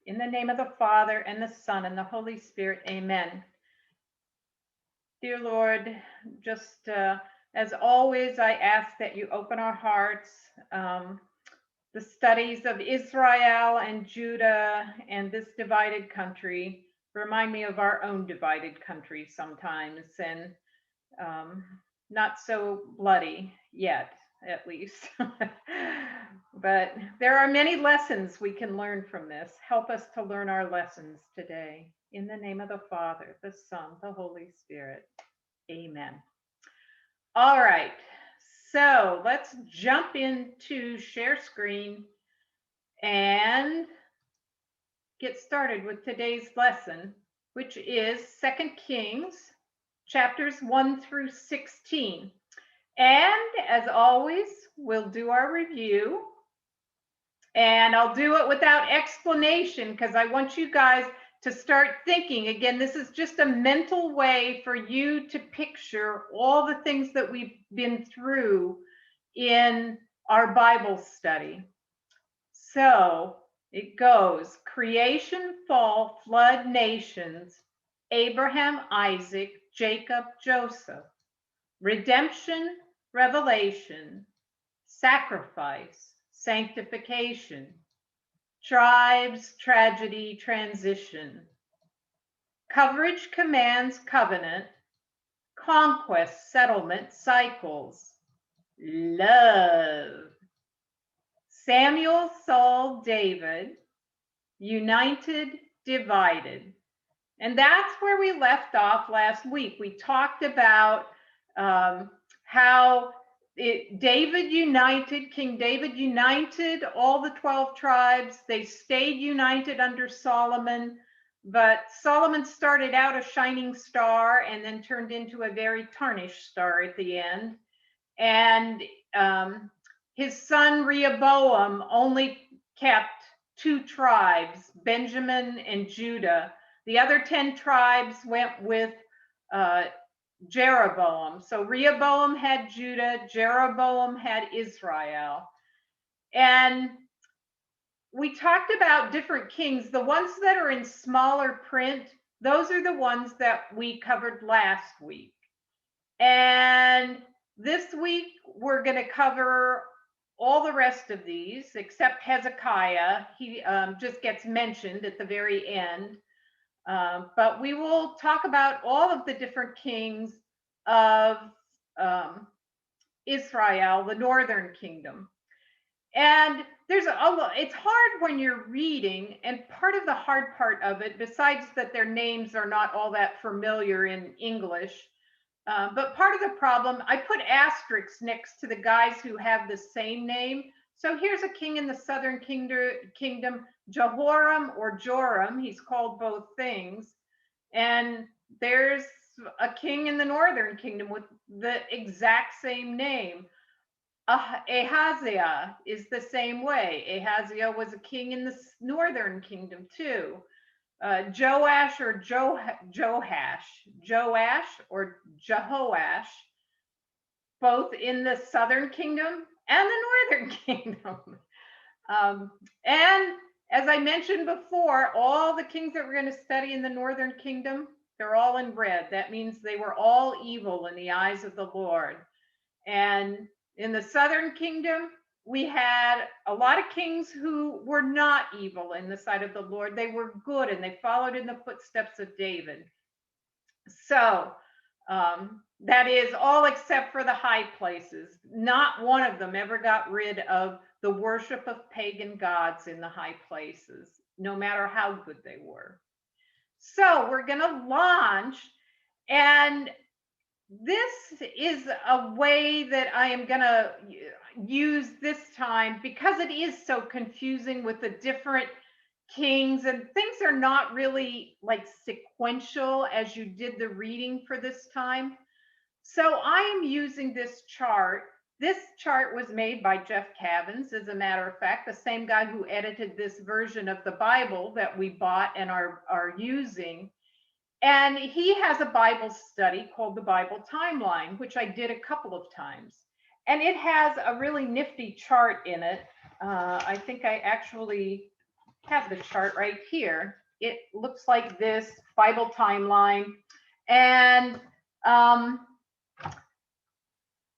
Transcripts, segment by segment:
In the name of the Father, and the Son, and the Holy Spirit, amen. Dear Lord, just as always, I ask that you open our hearts, the studies of Israel and Judah and this divided country remind me of our own divided country sometimes, and not so bloody yet, at least. But there are many lessons we can learn from this. Help us to learn our lessons today. In the name of the Father, the Son, the Holy Spirit. Amen. All right, so let's jump into share screen and get started with today's lesson, which is 2 Kings chapters 1 through 16. And as always, we'll do our review. And I'll do it without explanation because I want you guys to start thinking. Again, this is just a mental way for you to picture all the things that we've been through in our Bible study. So it goes: creation, fall, flood, nations, Abraham, Isaac, Jacob, Joseph, redemption, revelation, sacrifice, sanctification, tribes, tragedy, transition, coverage, commands, covenant, conquest, settlement, cycles, love, Samuel, Saul, David, united, divided. And that's where we left off last week. We talked about how King David united all the 12 tribes. They stayed united under Solomon, but Solomon started out a shining star and then turned into a very tarnished star at the end. And his son Rehoboam only kept 2 tribes, Benjamin and Judah. The other 10 tribes went with Jeroboam. So Rehoboam had Judah, Jeroboam had Israel. And we talked about different kings. The ones that are in smaller print, those are the ones that we covered last week. And this week, we're going to cover all the rest of these except Hezekiah. He just gets mentioned at the very end. But we will talk about all of the different kings of Israel, the northern kingdom. And it's hard when you're reading, and part of the hard part of it, besides that their names are not all that familiar in English, but part of the problem, I put asterisks next to the guys who have the same name. So here's a king in the southern kingdom, Jehoram or Joram. He's called both things. And there's a king in the northern kingdom with the exact same name. Ahaziah is the same way. Ahaziah was a king in the northern kingdom too. Joash or Jehoash, both in the southern kingdom and the northern kingdom. And as I mentioned before, all the kings that we're going to study in the northern kingdom, they're all in red. That means they were all evil in the eyes of the Lord. And in the southern kingdom, we had a lot of kings who were not evil in the sight of the Lord. They were good, and they followed in the footsteps of David. So that is all except for the high places. Not one of them ever got rid of the worship of pagan gods in the high places, no matter how good they were. So we're going to launch, and this is a way that I am going to use this time because it is so confusing with the different kings, and things are not really like sequential as you did the reading for this time. So I am using this chart. This chart was made by Jeff Cavins, as a matter of fact, the same guy who edited this version of the Bible that we bought and are using. And he has a Bible study called the Bible Timeline, which I did a couple of times. And it has a really nifty chart in it. I think I actually have the chart right here. It looks like this Bible timeline. And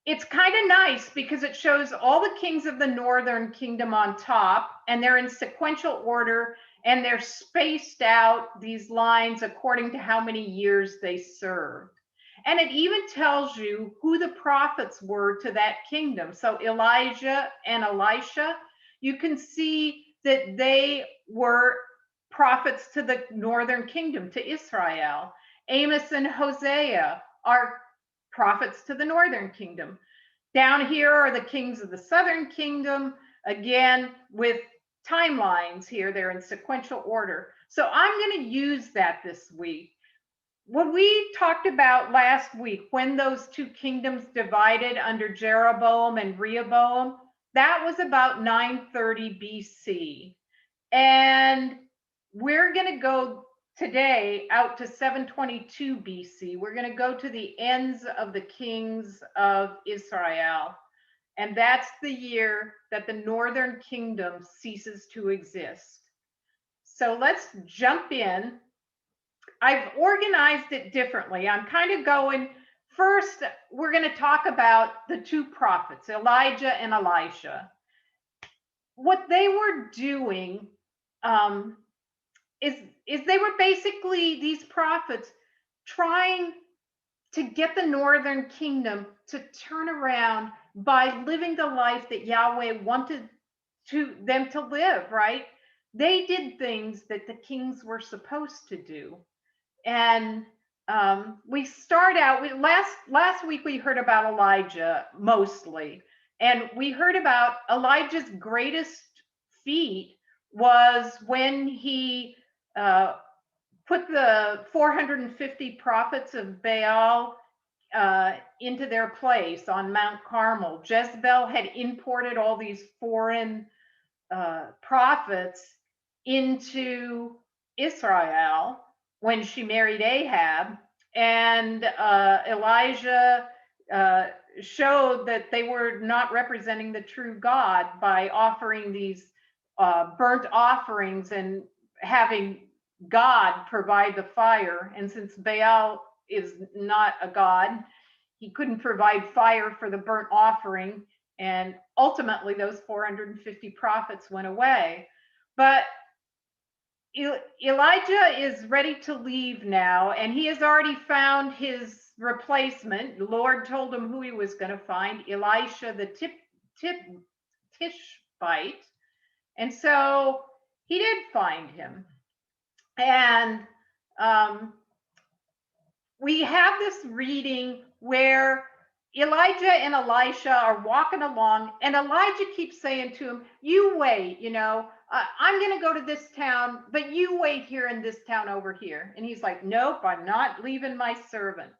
it's kind of nice because it shows all the kings of the northern kingdom on top, and they're in sequential order, and they're spaced out, these lines, according to how many years they served. And it even tells you who the prophets were to that kingdom. So Elijah and Elisha, you can see that they were prophets to the northern kingdom, to Israel. Amos and Hosea are prophets to the northern kingdom. Down here are the kings of the southern kingdom, again with timelines here. They're in sequential order. So I'm going to use that this week. What we talked about last week, when those two kingdoms divided under Jeroboam and Rehoboam, that was about 930 BC. And we're going to go today out to 722 BC. We're going to go to the ends of the kings of Israel. And that's the year that the northern kingdom ceases to exist. So let's jump in. I've organized it differently. I'm kind of going, first, we're going to talk about the two prophets, Elijah and Elisha. What they were doing is they were basically, these prophets, trying to get the northern kingdom to turn around by living the life that Yahweh wanted them to live, right? They did things that the kings were supposed to do. And we start out, last week we heard about Elijah mostly, and we heard about Elijah's greatest feat was when he put the 450 prophets of Baal into their place on Mount Carmel. Jezebel had imported all these foreign prophets into Israel when she married Ahab, and Elijah showed that they were not representing the true God by offering these burnt offerings and having God provide the fire. And since Baal is not a god, he couldn't provide fire for the burnt offering, and ultimately those 450 prophets went away. But Elijah is ready to leave now, and he has already found his replacement. The Lord told him who he was going to find, Elisha the Tishbite. And so he did find him. And we have this reading where Elijah and Elisha are walking along, and Elijah keeps saying to him, you wait, I'm going to go to this town, but you wait here in this town over here. And he's like, nope, I'm not leaving my servant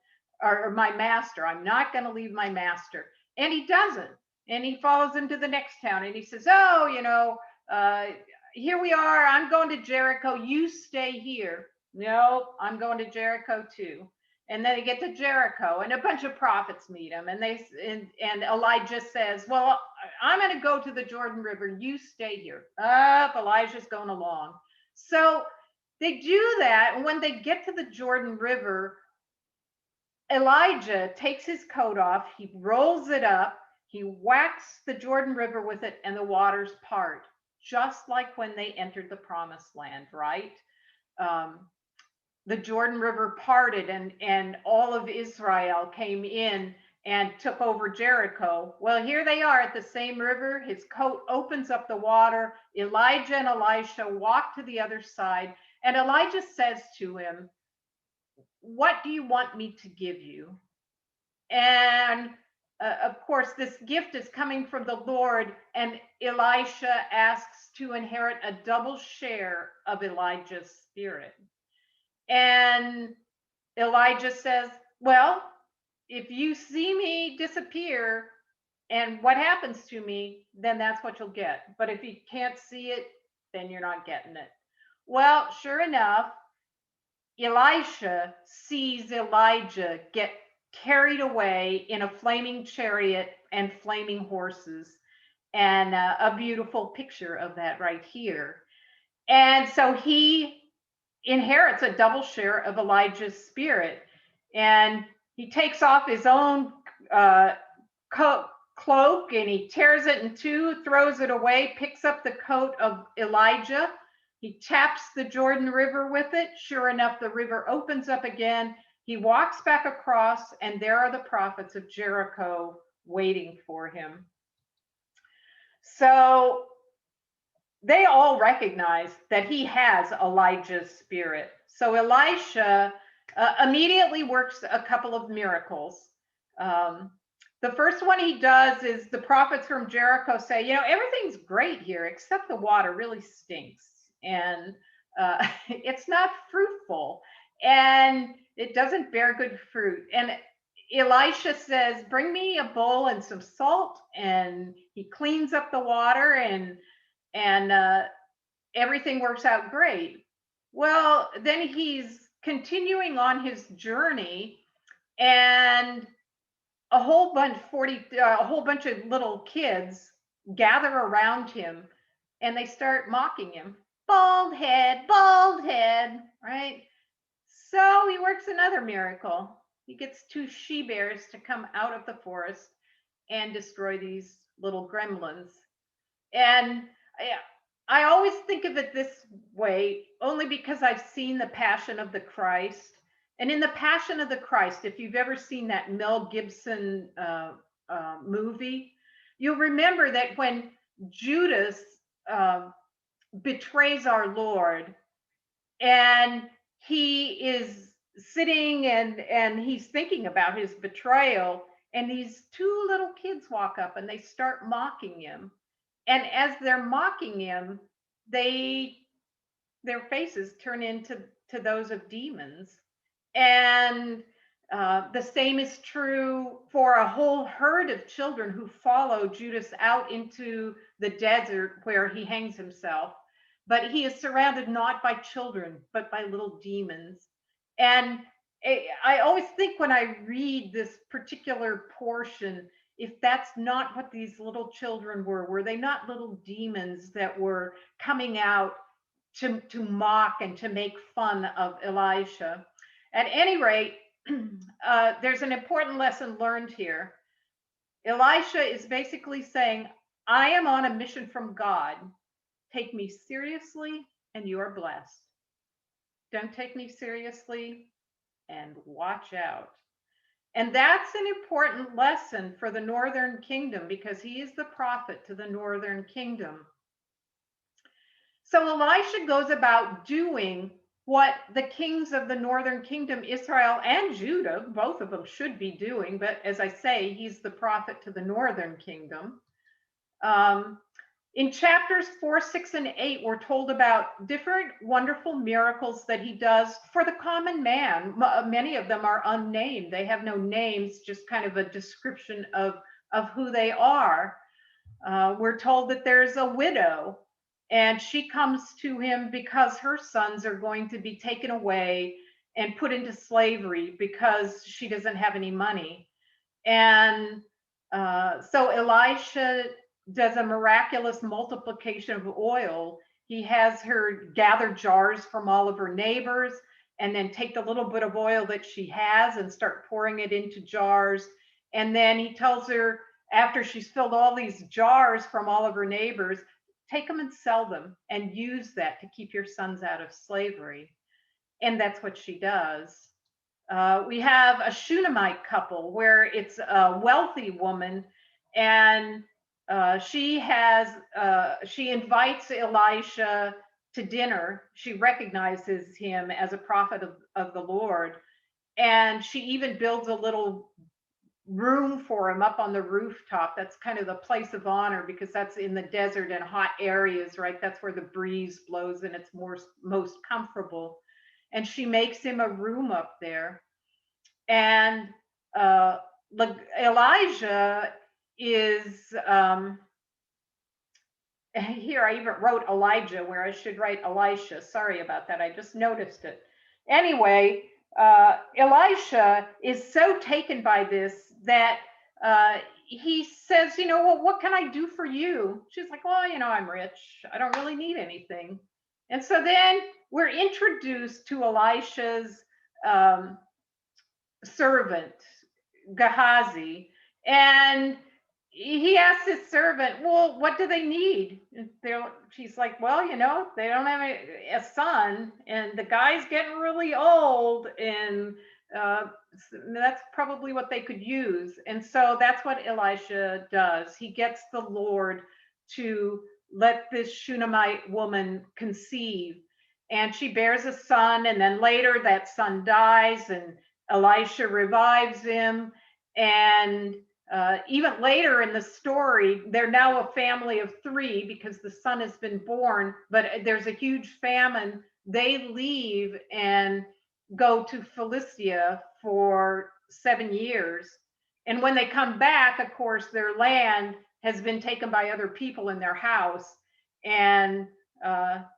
or my master. I'm not going to leave my master. And he doesn't. And he follows him to the next town, and he says, here we are. I'm going to Jericho. You stay here. No, I'm going to Jericho too. And then they get to Jericho, and a bunch of prophets meet him. And Elijah says, well, I'm going to go to the Jordan River. You stay here. Elijah's going along. So they do that. And when they get to the Jordan River, Elijah takes his coat off. He rolls it up. He whacks the Jordan River with it, and the waters part, just like when they entered the promised land, right? The Jordan River parted, and all of Israel came in and took over Jericho. Well, here they are at the same river. His coat opens up the water. Elijah and Elisha walk to the other side, and Elijah says to him, what do you want me to give you? And of course, this gift is coming from the Lord, and Elisha asks to inherit a double share of Elijah's spirit. And Elijah says, well, if you see me disappear and what happens to me, then that's what you'll get. But if you can't see it, then you're not getting it. Well, sure enough, Elisha sees Elijah get carried away in a flaming chariot and flaming horses. And a beautiful picture of that right here. And so he inherits a double share of Elijah's spirit. And he takes off his own cloak and he tears it in two, throws it away, picks up the coat of Elijah. He taps the Jordan River with it. Sure enough, the river opens up again. He walks back across, and there are the prophets of Jericho waiting for him. So they all recognize that he has Elijah's spirit. So Elisha immediately works a couple of miracles. The first one he does is the prophets from Jericho say, you know, everything's great here except the water really stinks and it's not fruitful and it doesn't bear good fruit. And Elisha says, bring me a bowl and some salt, and he cleans up the water and everything works out great. Well, then he's continuing on his journey, and a whole bunch of little kids gather around him, and they start mocking him. Bald head, right? So he works another miracle. He gets two she bears to come out of the forest and destroy these little gremlins. And I always think of it this way, only because I've seen the Passion of the Christ. And in the Passion of the Christ, if you've ever seen that Mel Gibson movie, you'll remember that when Judas betrays our Lord, and he is sitting and he's thinking about his betrayal, and these two little kids walk up and they start mocking him. And as they're mocking him, their faces turn into those of demons. And the same is true for a whole herd of children who follow Judas out into the desert where he hangs himself. But he is surrounded not by children, but by little demons. And I always think when I read this particular portion, if that's not what these little children were they not little demons that were coming out to mock and to make fun of Elisha? At any rate, there's an important lesson learned here. Elisha is basically saying, I am on a mission from God. Take me seriously and you are blessed. Don't take me seriously and watch out. And that's an important lesson for the northern kingdom, because he is the prophet to the northern kingdom. So Elisha goes about doing what the kings of the northern kingdom, Israel and Judah, both of them should be doing. But as I say, he's the prophet to the northern kingdom. In chapters 4, 6, and 8, we're told about different wonderful miracles that he does for the common man. Many of them are unnamed. They have no names, just kind of a description of who they are. We're told that there's a widow, and she comes to him because her sons are going to be taken away and put into slavery because she doesn't have any money. And so Elisha does a miraculous multiplication of oil. He has her gather jars from all of her neighbors and then take the little bit of oil that she has and start pouring it into jars. And then he tells her, after she's filled all these jars from all of her neighbors, take them and sell them and use that to keep your sons out of slavery. And that's what she does. We have a Shunammite couple where it's a wealthy woman, and she invites Elisha to dinner. She recognizes him as a prophet of the Lord, and she even builds a little room for him up on the rooftop. That's kind of the place of honor, because that's in the desert and hot areas, right? That's where the breeze blows and it's most comfortable. And she makes him a room up there. And Elijah is here. I even wrote Elijah where I should write Elisha. Sorry about that. I just noticed it. Anyway, Elisha is so taken by this that he says, well, what can I do for you? She's like, well, I'm rich. I don't really need anything. And so then we're introduced to Elisha's um, servant, Gehazi, and he asked his servant, well, what do they need? She's like, well, they don't have a son, and the guy's getting really old, and uh, that's probably what they could use. And so that's what Elisha does. He gets the Lord to let this Shunammite woman conceive, and she bears a son, and then later that son dies, and Elisha revives him. And even later in the story, they're now a family of 3 because the son has been born, but there's a huge famine. They leave and go to Philistia for 7 years. And when they come back, of course, their land has been taken by other people in their house. And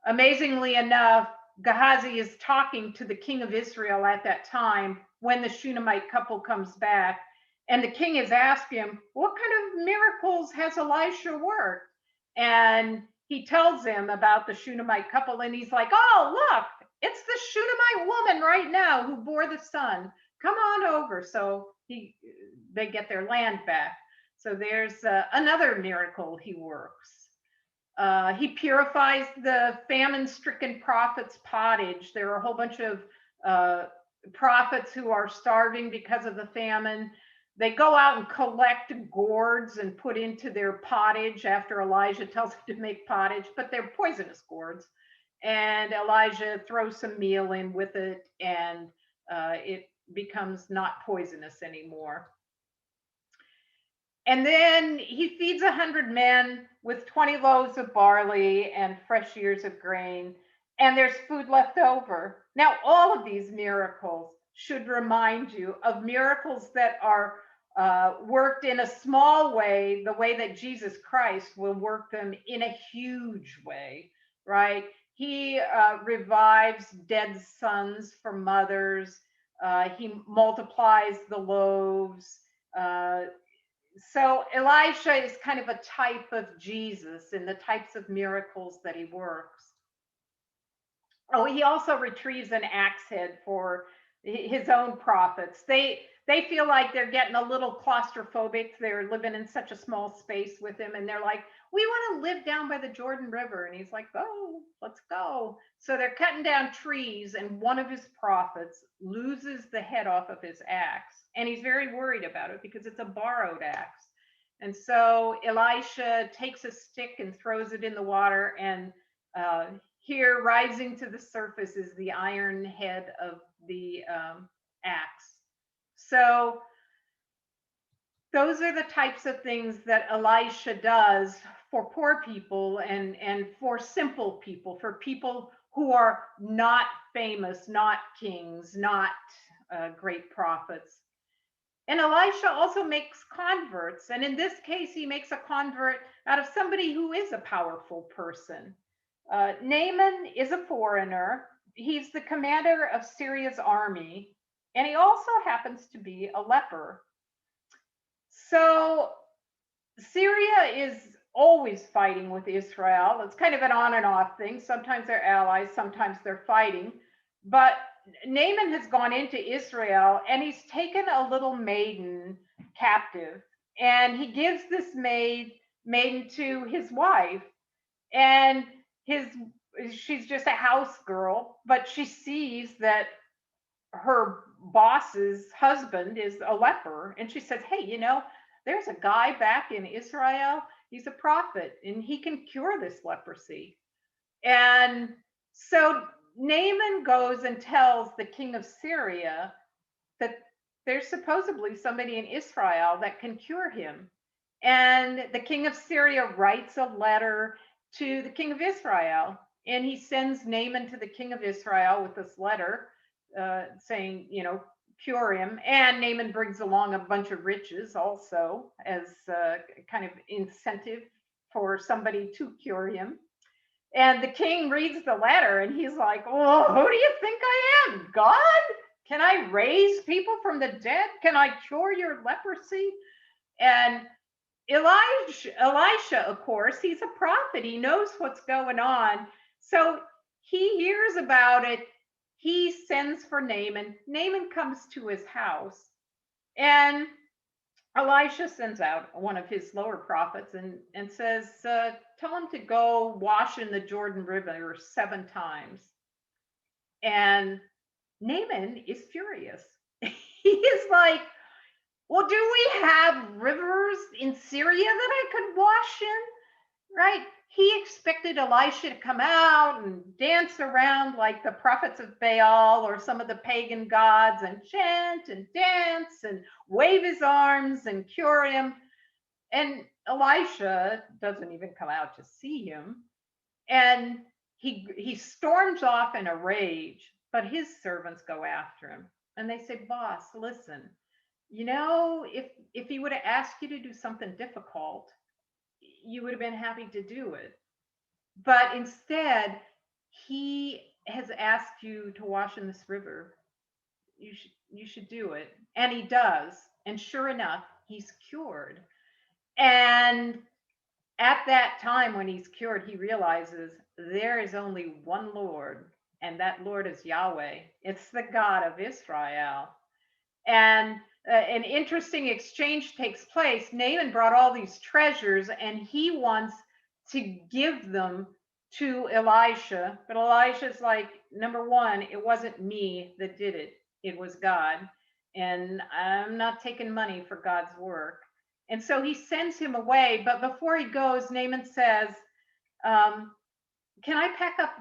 amazingly enough, Gehazi is talking to the king of Israel at that time when the Shunammite couple comes back. And the king is asking him, what kind of miracles has Elisha worked? And he tells him about the Shunammite couple, and he's like, oh, look, it's the Shunammite woman right now who bore the son. Come on over. So they get their land back. So there's another miracle he works. He purifies the famine-stricken prophets' pottage. There are a whole bunch of prophets who are starving because of the famine. They go out and collect gourds and put into their pottage after Elijah tells them to make pottage, but they're poisonous gourds. And Elijah throws some meal in with it, and it becomes not poisonous anymore. And then he feeds 100 men with 20 loaves of barley and fresh ears of grain, and there's food left over. Now, all of these miracles should remind you of miracles that are worked in a small way, the way that Jesus Christ will work them in a huge way, right? He revives dead sons for mothers. He multiplies the loaves. So Elisha is kind of a type of Jesus in the types of miracles that he works. Oh, he also retrieves an axe head for his own prophets. They feel like they're getting a little claustrophobic. They're living in such a small space with him, and they're like, we want to live down by the Jordan River. And he's like, oh, let's go. So they're cutting down trees, and one of his prophets loses the head off of his axe. And he's very worried about it because it's a borrowed axe. And so Elisha takes a stick and throws it in the water, and here rising to the surface is the iron head of the axe. So those are the types of things that Elisha does for poor people and for simple people, for people who are not famous, not kings, not great prophets. And Elisha also makes converts. And in this case, he makes a convert out of somebody who is a powerful person. Naaman is a foreigner. He's the commander of Syria's army, and he also happens to be a leper. So Syria is always fighting with Israel. It's kind of an on and off thing. Sometimes they're allies, sometimes they're fighting. But Naaman has gone into Israel, and he's taken a little maiden captive, and he gives this maiden to his wife. And she's just a house girl, but she sees that her boss's husband is a leper, and she says, hey, there's a guy back in Israel, he's a prophet, and he can cure this leprosy. And so Naaman goes and tells the king of Syria that there's supposedly somebody in Israel that can cure him. And the king of Syria writes a letter to the king of Israel, and he sends Naaman to the king of Israel with this letter saying, cure him. And Naaman brings along a bunch of riches also as kind of incentive for somebody to cure him. And the king reads the letter, and he's like, oh, who do you think I am? God? Can I raise people from the dead? Can I cure your leprosy? And Elisha, of course, he's a prophet. He knows what's going on. So he hears about it. He sends for Naaman. Naaman comes to his house, and Elisha sends out one of his lower prophets and says, tell him to go wash in the Jordan River 7 times. And Naaman is furious. He is like, well, do we have rivers in Syria that I could wash in? Right? He expected Elisha to come out and dance around like the prophets of Baal or some of the pagan gods and chant and dance and wave his arms and cure him. And Elisha doesn't even come out to see him. And he storms off in a rage, but his servants go after him. And they say, boss, listen, if he would have asked you to do something difficult, you would have been happy to do it. But instead, he has asked you to wash in this river. You should do it. And he does. And sure enough, he's cured. And at that time when he's cured, he realizes there is only one Lord, and that Lord is Yahweh. It's the God of Israel. And an interesting exchange takes place. Naaman brought all these treasures, and he wants to give them to Elisha. But Elisha's like, number one, it wasn't me that did it, it was God. And I'm not taking money for God's work. And so he sends him away. But before he goes, Naaman says, can I pack up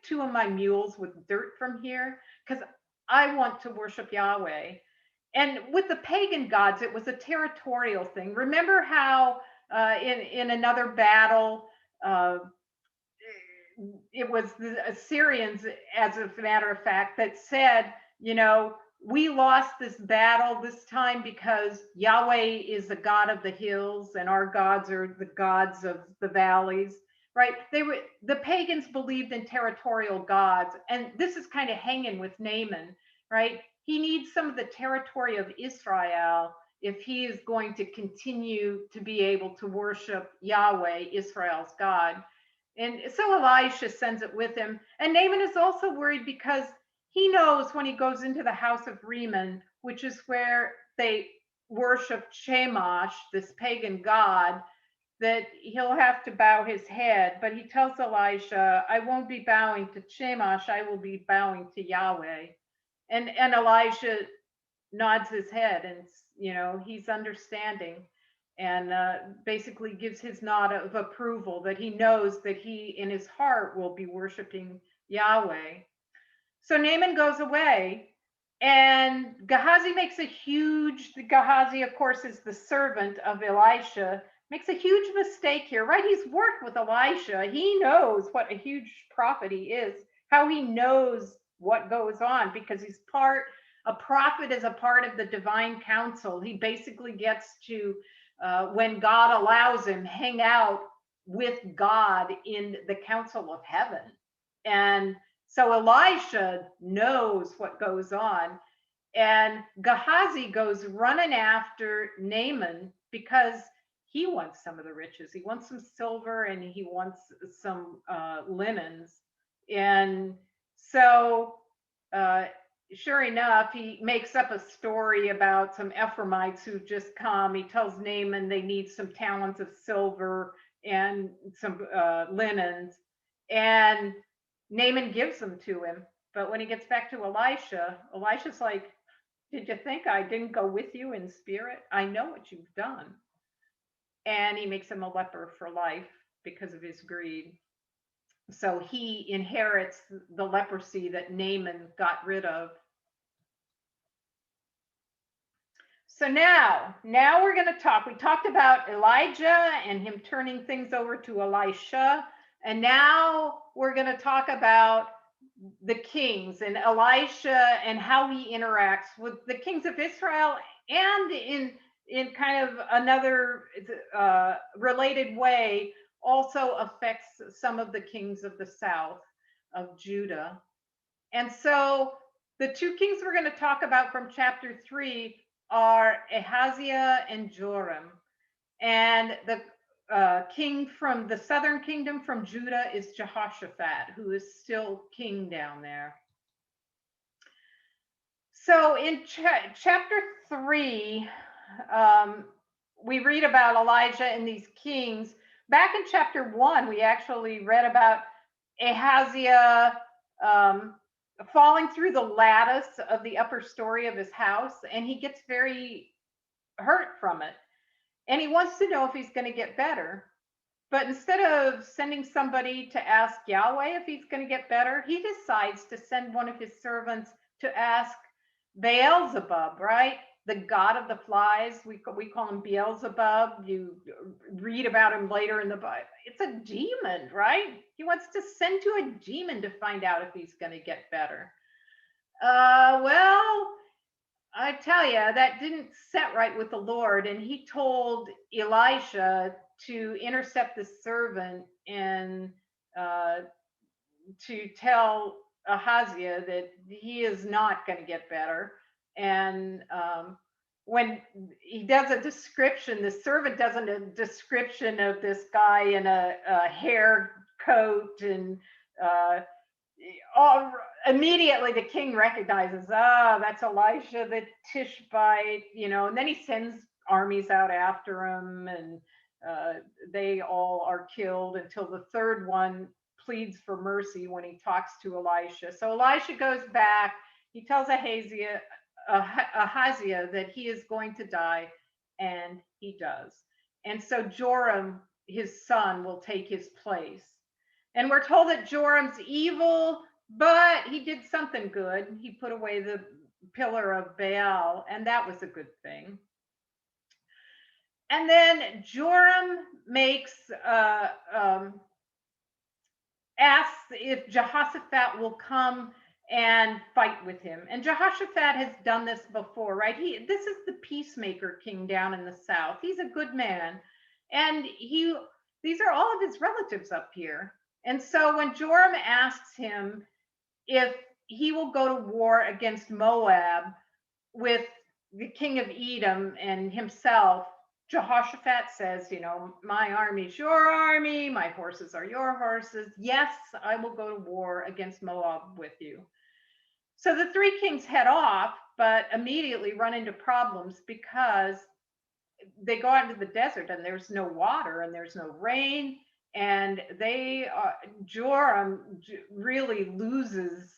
two of my mules with dirt from here? Because I want to worship Yahweh. And with the pagan gods, it was a territorial thing. Remember how in another battle, it was the Assyrians, as a matter of fact, that said, we lost this battle this time because Yahweh is the God of the hills and our gods are the gods of the valleys, right? The pagans believed in territorial gods, and this is kind of hanging with Naaman, right? He needs some of the territory of Israel if he is going to continue to be able to worship Yahweh, Israel's God. And so Elisha sends it with him. And Naaman is also worried because he knows when he goes into the house of Rimmon, which is where they worship Chemosh, this pagan god, that he'll have to bow his head. But he tells Elisha, I won't be bowing to Chemosh, I will be bowing to Yahweh. And Elisha nods his head, and he's understanding, and basically gives his nod of approval that he knows that he in his heart will be worshiping Yahweh. So Naaman goes away, and Gehazi Gehazi, of course, is the servant of Elisha, makes a huge mistake here, right? He's worked with Elisha. He knows what a huge prophet he is, how he knows what goes on, because a prophet is a part of the divine council. He basically gets to, when God allows him, hang out with God in the council of heaven. And so Elisha knows what goes on. And Gehazi goes running after Naaman because he wants some of the riches. He wants some silver and he wants some linens. And so sure enough, he makes up a story about some Ephraimites who've just come. He tells Naaman they need some talents of silver and some linens. And Naaman gives them to him. But when he gets back to Elisha's like, did you think I didn't go with you in spirit? I know what you've done. And he makes him a leper for life because of his greed. So he inherits the leprosy that Naaman got rid of. So now we're going to talk. We talked about Elijah and him turning things over to Elisha. And now we're going to talk about the kings and Elisha and how he interacts with the kings of Israel, and in kind of another related way also affects some of the kings of the south of Judah. And so the two kings we're going to talk about from chapter 3 are Ahaziah and Joram. And king from the southern kingdom from Judah is Jehoshaphat, who is still king down there. So in chapter 3, we read about Elijah and these kings. Back in chapter 1, we actually read about Ahaziah falling through the lattice of the upper story of his house, and he gets very hurt from it. And he wants to know if he's going to get better. But instead of sending somebody to ask Yahweh if he's going to get better, he decides to send one of his servants to ask Beelzebub, right? The god of the flies. We call him Beelzebub. You read about him later in the Bible. It's a demon, right? He wants to send to a demon to find out if he's going to get better. Well, I tell you, that didn't set right with the Lord. And he told Elisha to intercept the servant and to tell Ahaziah that he is not going to get better. And when he does a description, the servant does a description of this guy in a hair coat and immediately the king recognizes, that's Elisha the Tishbite, and then he sends armies out after him, and they all are killed until the third one pleads for mercy when he talks to Elisha. So Elisha goes back, he tells Ahaziah that he is going to die, and he does. And so Joram, his son, will take his place. And we're told that Joram's evil, but he did something good. He put away the pillar of Baal, and that was a good thing. And then Joram asks if Jehoshaphat will come and fight with him. And Jehoshaphat has done this before, right? This is the peacemaker king down in the south. He's a good man. And these are all of his relatives up here. And so when Joram asks him if he will go to war against Moab with the king of Edom and himself, Jehoshaphat says, my army's your army, my horses are your horses. Yes, I will go to war against Moab with you. So the three kings head off, but immediately run into problems because they go out into the desert and there's no water and there's no rain. And Joram really loses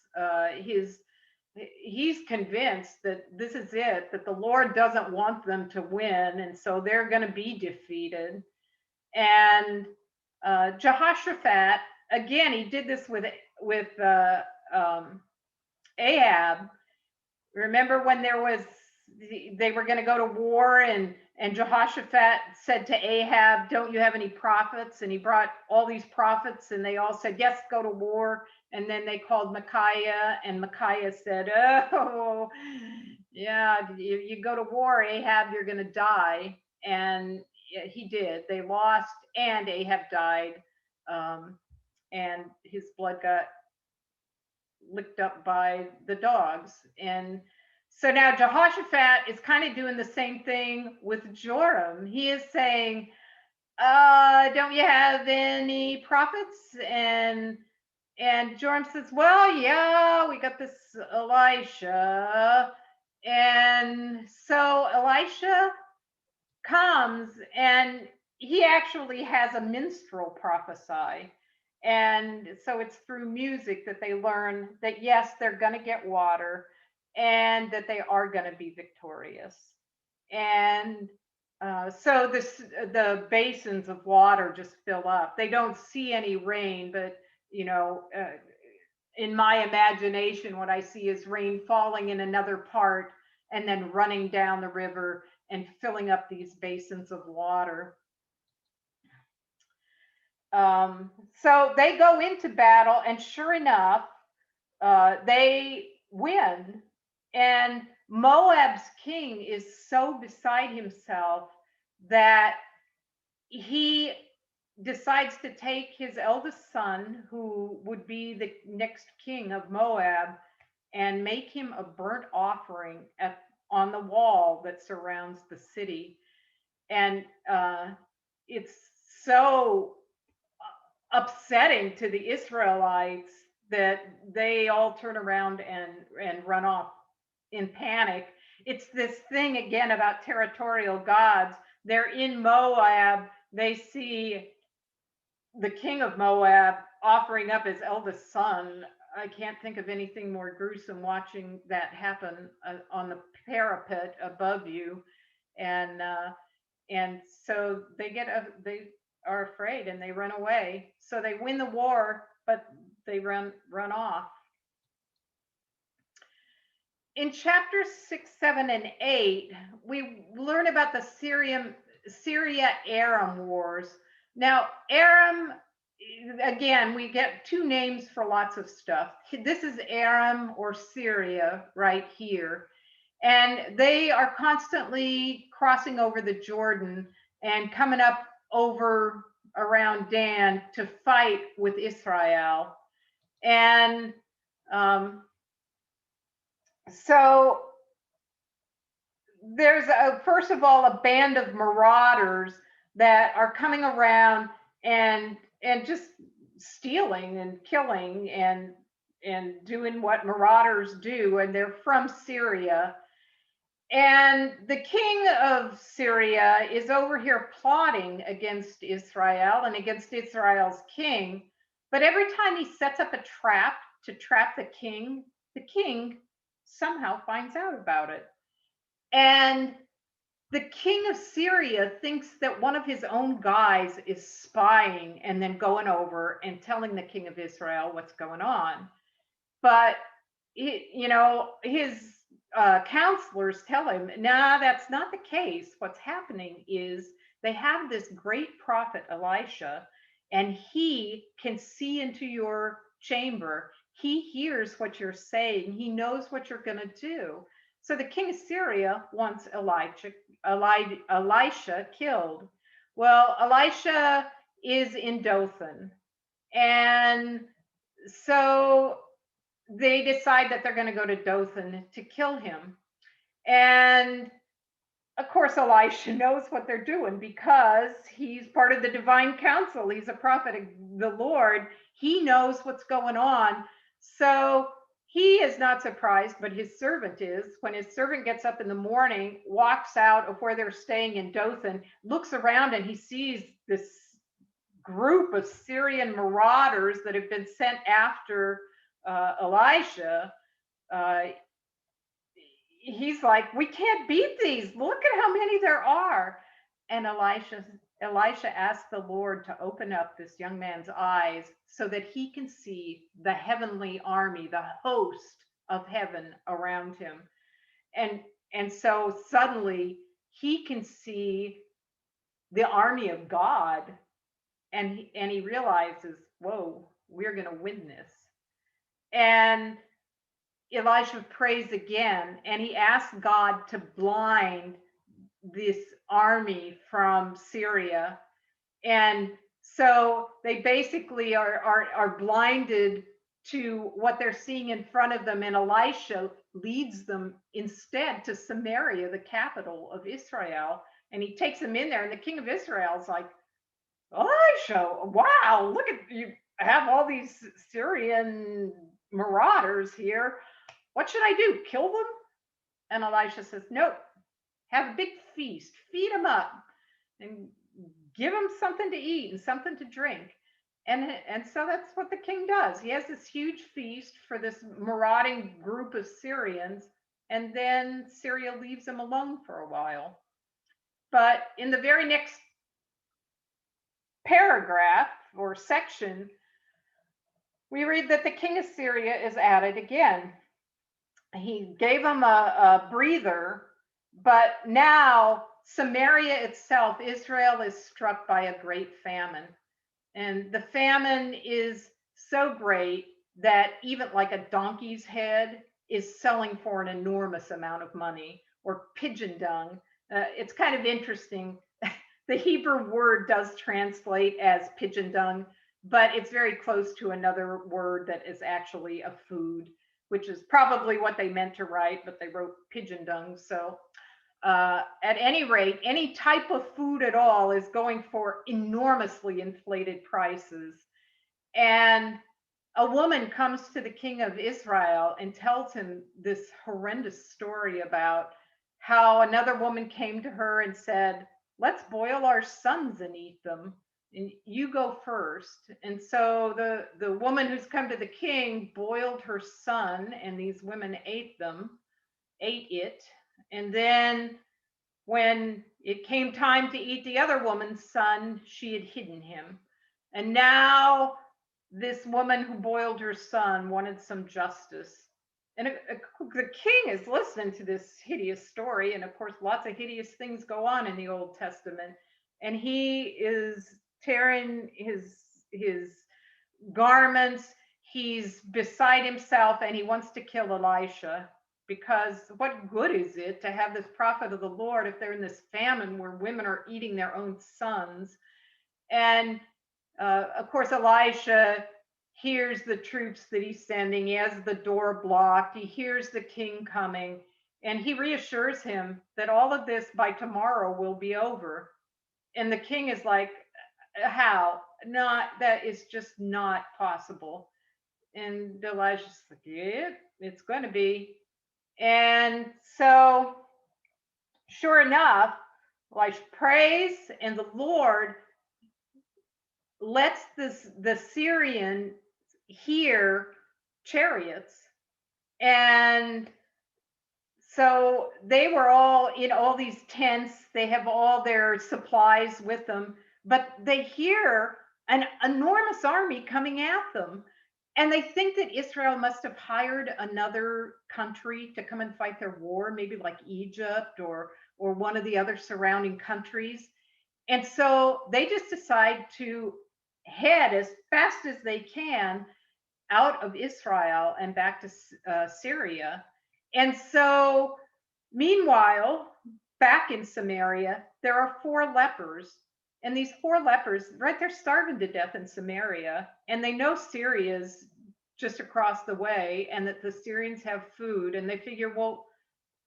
he's convinced that this is it, that the Lord doesn't want them to win, and so they're going to be defeated. And Jehoshaphat, again, he did this with Ahab. Remember when they were going to go to war, and Jehoshaphat said to Ahab, don't you have any prophets? And he brought all these prophets, and they all said, yes, go to war. And then they called Micaiah, and Micaiah said, oh, yeah, you go to war, Ahab, you're going to die. And he did. They lost, and Ahab died, and his blood got licked up by the dogs. And so now Jehoshaphat is kind of doing the same thing with Joram. He is saying, don't you have any prophets? And Joram says, well, yeah, we got this Elisha. And so Elisha comes, and he actually has a minstrel prophesy. And so it's through music that they learn that, yes, they're going to get water and that they are going to be victorious. And so the basins of water just fill up. They don't see any rain, but in my imagination, what I see is rain falling in another part and then running down the river and filling up these basins of water. So they go into battle, and sure enough, they win. And Moab's king is so beside himself that he decides to take his eldest son, who would be the next king of Moab, and make him a burnt offering on the wall that surrounds the city. And it's so upsetting to the Israelites that they all turn around and run off in panic. It's this thing again about territorial gods. They're in Moab. They see the king of Moab offering up his eldest son. I can't think of anything more gruesome watching that happen on the parapet above you, and so they are afraid and they run away. So they win the war, but they run off. In chapters 6, 7, and 8, we learn about the Syria-Aram wars. Now, Aram, again, we get two names for lots of stuff. This is Aram or Syria right here. And they are constantly crossing over the Jordan and coming up over around Dan to fight with Israel. And so there's first of all, a band of marauders that are coming around and just stealing and killing and doing what marauders do, and they're from Syria. And the king of Syria is over here plotting against Israel and against Israel's king. But every time he sets up a trap to trap the king somehow finds out about it. And the king of Syria thinks that one of his own guys is spying and then going over and telling the king of Israel what's going on. But his counselors tell him, nah, that's not the case. What's happening is they have this great prophet Elisha, and he can see into your chamber. He hears what you're saying. He knows what you're going to do. So the king of Syria wants Elisha killed. Well, Elisha is in Dothan. And so they decide that they're going to go to Dothan to kill him. And of course, Elisha knows what they're doing because he's part of the divine council. He's a prophet of the Lord. He knows what's going on. So he is not surprised, but his servant is. When his servant gets up in the morning, walks out of where they're staying in Dothan, looks around, and he sees this group of Syrian marauders that have been sent after Elisha. He's like, we can't beat these. Look at how many there are. And Elisha asked the Lord to open up this young man's eyes so that he can see the heavenly army, the host of heaven around him. And so suddenly he can see the army of God, and he realizes, whoa, we're going to win this. And Elijah prays again, and he asks God to blind this army from Syria. And so they basically are blinded to what they're seeing in front of them. And Elisha leads them instead to Samaria, the capital of Israel. And he takes them in there. And the king of Israel is like, Elisha, wow, look at you have all these Syrian marauders here. What should I do? Kill them? And Elisha says, nope. Have a big feast. Feed them up and give them something to eat and something to drink. And so that's what the king does. He has this huge feast for this marauding group of Syrians, and then Syria leaves him alone for a while. But in the very next paragraph or section, we read that the king of Syria is at it again. He gave him a breather, but now Samaria itself, Israel, is struck by a great famine. And the famine is so great that even like a donkey's head is selling for an enormous amount of money, or pigeon dung. It's kind of interesting. The Hebrew word does translate as pigeon dung, but it's very close to another word that is actually a food, which is probably what they meant to write, but they wrote pigeon dung. So at any rate, any type of food at all is going for enormously inflated prices. And a woman comes to the king of Israel and tells him this horrendous story about how another woman came to her and said, "Let's boil our sons and eat them. And you go first." And so the woman who's come to the king boiled her son, and these women ate it. And then when it came time to eat the other woman's son, she had hidden him. And now this woman who boiled her son wanted some justice. And the king is listening to this hideous story. And of course, lots of hideous things go on in the Old Testament. And he is tearing his garments. He's beside himself and he wants to kill Elisha, because what good is it to have this prophet of the Lord if they're in this famine where women are eating their own sons? And of course, Elisha hears the troops that he's sending. He has the door blocked. He hears the king coming, and he reassures him that all of this by tomorrow will be over. And the king is like, how? Not, that is just not possible. And Elijah's like, yeah, it's going to be. And so, sure enough, Elisha prays, and the Lord lets the Syrian hear chariots. And so they were all in all these tents. They have all their supplies with them, but they hear an enormous army coming at them. And they think that Israel must have hired another country to come and fight their war, maybe like Egypt or one of the other surrounding countries. And so they just decide to head as fast as they can out of Israel and back to Syria. And so, meanwhile, back in Samaria, there are 4 lepers. And these 4 lepers, right, they're starving to death in Samaria. And they know Syria's just across the way and that the Syrians have food. And they figure, well,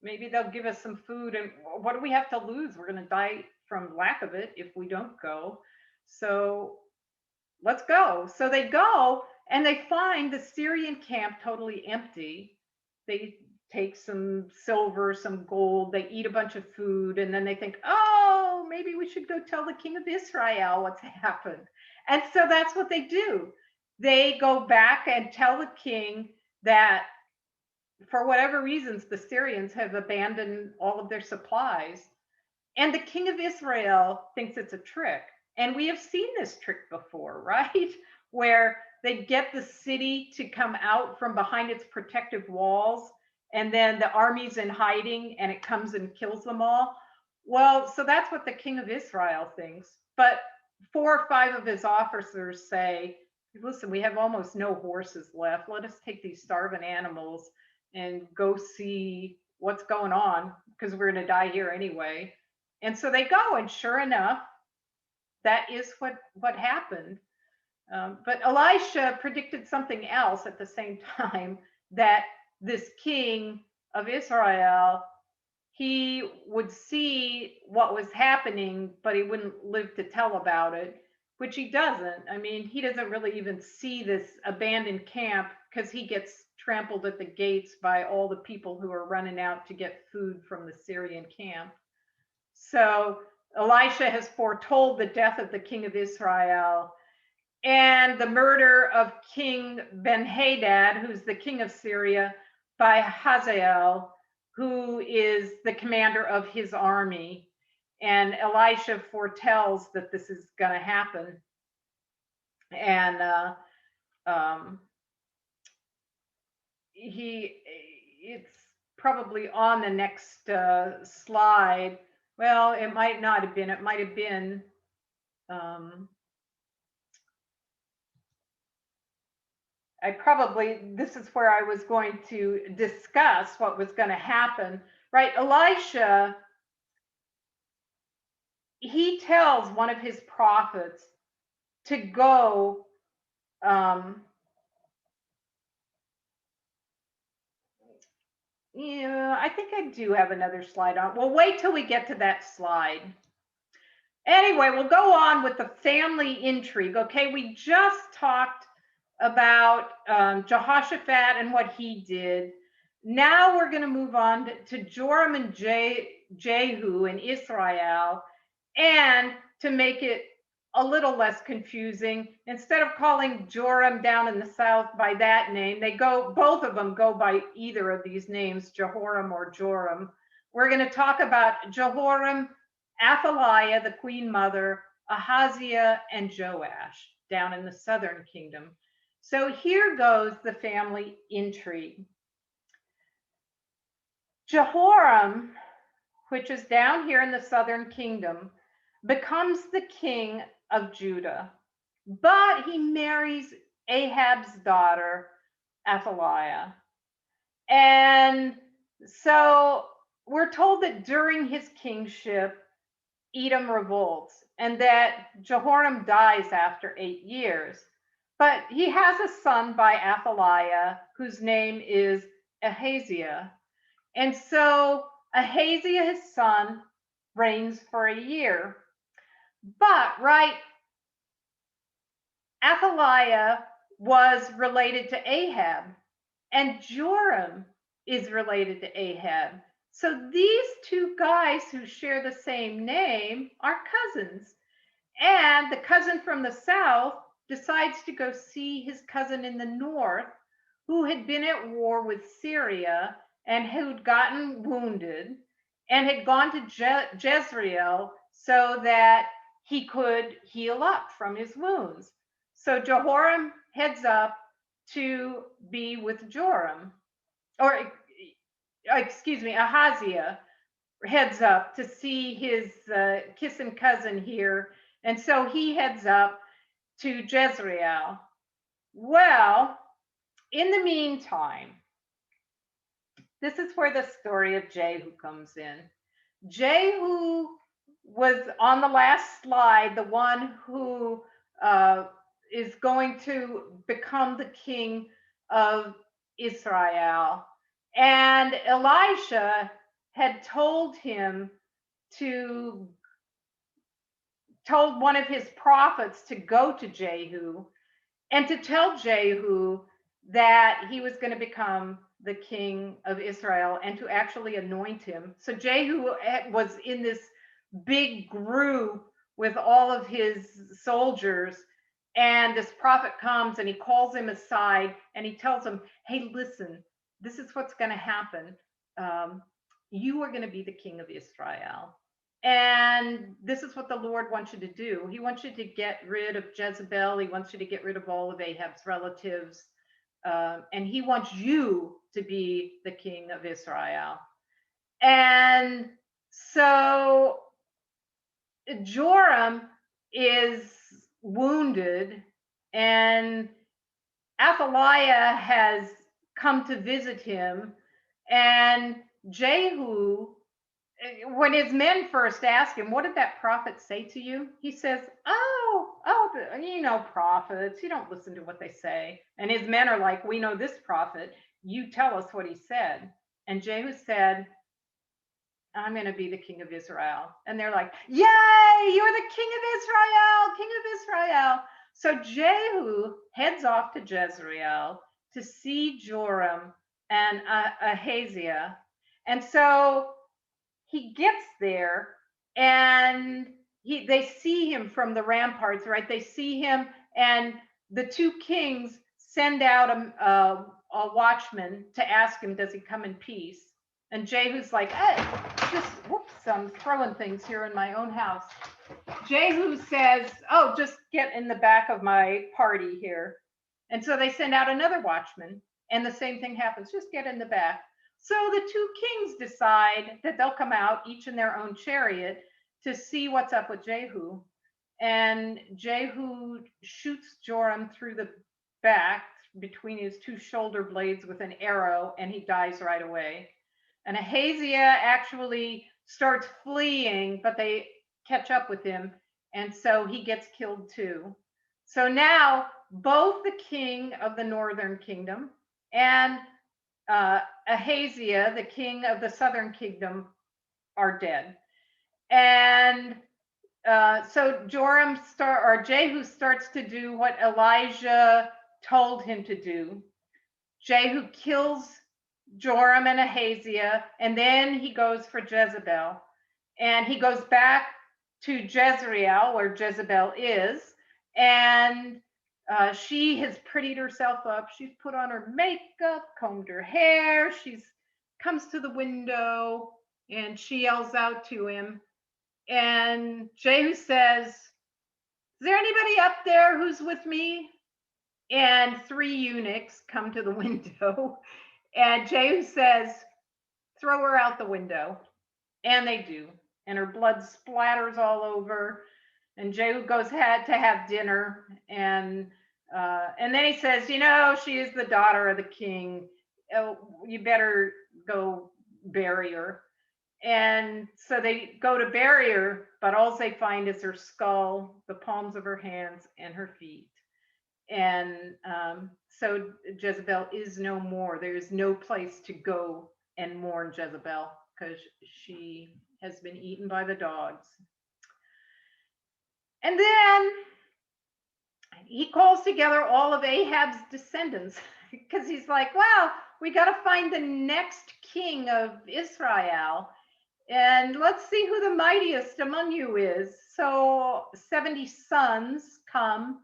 maybe they'll give us some food. And what do we have to lose? We're going to die from lack of it if we don't go. So let's go. So they go and they find the Syrian camp totally empty. They take some silver, some gold, they eat a bunch of food, and then they think, oh, maybe we should go tell the king of Israel what's happened. And so that's what they do. They go back and tell the king that for whatever reasons, the Syrians have abandoned all of their supplies. And the king of Israel thinks it's a trick. And we have seen this trick before, right? Where they get the city to come out from behind its protective walls, and then the army's in hiding and it comes and kills them all. Well, so that's what the king of Israel thinks. But 4 or 5 of his officers say, listen, we have almost no horses left. Let us take these starving animals and go see what's going on, because we're going to die here anyway. And so they go, and sure enough, that is what happened. But Elisha predicted something else at the same time, that this king of Israel, he would see what was happening, but he wouldn't live to tell about it, which he doesn't. I mean, he doesn't really even see this abandoned camp because he gets trampled at the gates by all the people who are running out to get food from the Syrian camp. So Elisha has foretold the death of the king of Israel and the murder of King Ben-Hadad, who's the king of Syria, by Hazael, who is the commander of his army. And Elisha foretells that this is going to happen. And it's probably on the next slide. Well, it might not have been. It might have been. This is where I was going to discuss what was going to happen, right? Elisha, he tells one of his prophets to go Yeah, I think I do have another slide on. Well, wait till we get to that slide. Anyway, we'll go on with the family intrigue. Okay, we just talked about Jehoshaphat and what he did. Now we're going to move on to Joram and Jehu in Israel. And to make it a little less confusing, instead of calling Joram down in the south by that name, both of them go by either of these names, Jehoram or Joram. We're going to talk about Jehoram, Athaliah, the queen mother, Ahaziah, and Joash down in the southern kingdom. So here goes the family intrigue. Jehoram, which is down here in the southern kingdom, becomes the king of Judah, but he marries Ahab's daughter, Athaliah. And so we're told that during his kingship, Edom revolts and that Jehoram dies after 8 years. But he has a son by Athaliah whose name is Ahaziah. And so Ahaziah, his son, reigns for a year. But, right, Athaliah was related to Ahab, and Joram is related to Ahab. So these two guys who share the same name are cousins. And the cousin from the south decides to go see his cousin in the north, who had been at war with Syria and who'd gotten wounded and had gone to Jezreel so that he could heal up from his wounds. So Jehoram heads up to be with Joram, or excuse me, Ahaziah heads up to see his kissing cousin here. And so he heads up to Jezreel. Well, in the meantime, this is where the story of Jehu comes in. Jehu was on the last slide, the one who is going to become the king of Israel. And Elisha had told one of his prophets to go to Jehu and to tell Jehu that he was going to become the king of Israel and to actually anoint him. So Jehu was in this big group with all of his soldiers, and this prophet comes and he calls him aside and he tells him, hey, listen, this is what's going to happen. You are going to be the king of Israel. And this is what the Lord wants you to do. He wants you to get rid of Jezebel. He wants you to get rid of all of Ahab's relatives. And he wants you to be the king of Israel. And so Joram is wounded, and Athaliah has come to visit him. And Jehu, when his men first ask him, what did that prophet say to you? He says, prophets, you don't listen to what they say. And his men are like, we know this prophet, you tell us what he said. And Jehu said, I'm going to be the king of Israel. And they're like, yay, you're the king of Israel. So Jehu heads off to Jezreel to see Joram and Ahaziah. And so he gets there, and they see him from the ramparts, right? They see him, and the two kings send out a watchman to ask him, does he come in peace? And Jehu's like, hey, whoops, I'm throwing things here in my own house. Jehu says, oh, just get in the back of my party here. And so they send out another watchman, and the same thing happens, just get in the back. So the two kings decide that they'll come out, each in their own chariot, to see what's up with Jehu. And Jehu shoots Joram through the back between his two shoulder blades with an arrow, and he dies right away. And Ahaziah actually starts fleeing, but they catch up with him, and so he gets killed too. So now both the king of the northern kingdom and Ahaziah, the king of the southern kingdom, are dead. And so Jehu starts to do what Elijah told him to do. Jehu kills Joram and Ahaziah, and then he goes for Jezebel. And he goes back to Jezreel, where Jezebel is, and she has prettied herself up. She's put on her makeup, combed her hair. She's comes to the window, and she yells out to him. And Jehu says, "Is there anybody up there who's with me?" And 3 eunuchs come to the window, and Jehu says, "Throw her out the window." And they do. And her blood splatters all over. And Jehu goes to have dinner. And then he says, she is the daughter of the king. Oh, you better go bury her. And so they go to bury her, but all they find is her skull, the palms of her hands, and her feet. And so Jezebel is no more. There is no place to go and mourn Jezebel, because she has been eaten by the dogs. And then he calls together all of Ahab's descendants, because he's like, well, we got to find the next king of Israel, and let's see who the mightiest among you is. So 70 sons come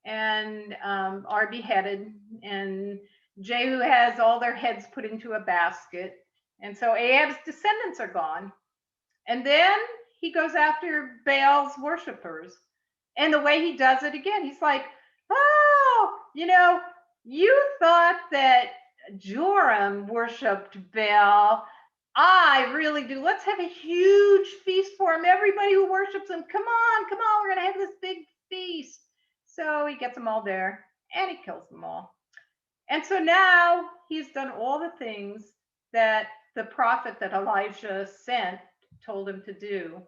and are beheaded, and Jehu has all their heads put into a basket. And so Ahab's descendants are gone. And then he goes after Baal's worshipers. And the way he does it again, he's like, oh, you thought that Joram worshiped Baal. I really do. Let's have a huge feast for him. Everybody who worships him, come on, we're going to have this big feast. So he gets them all there and he kills them all. And so now he's done all the things that the prophet that Elijah sent told him to do.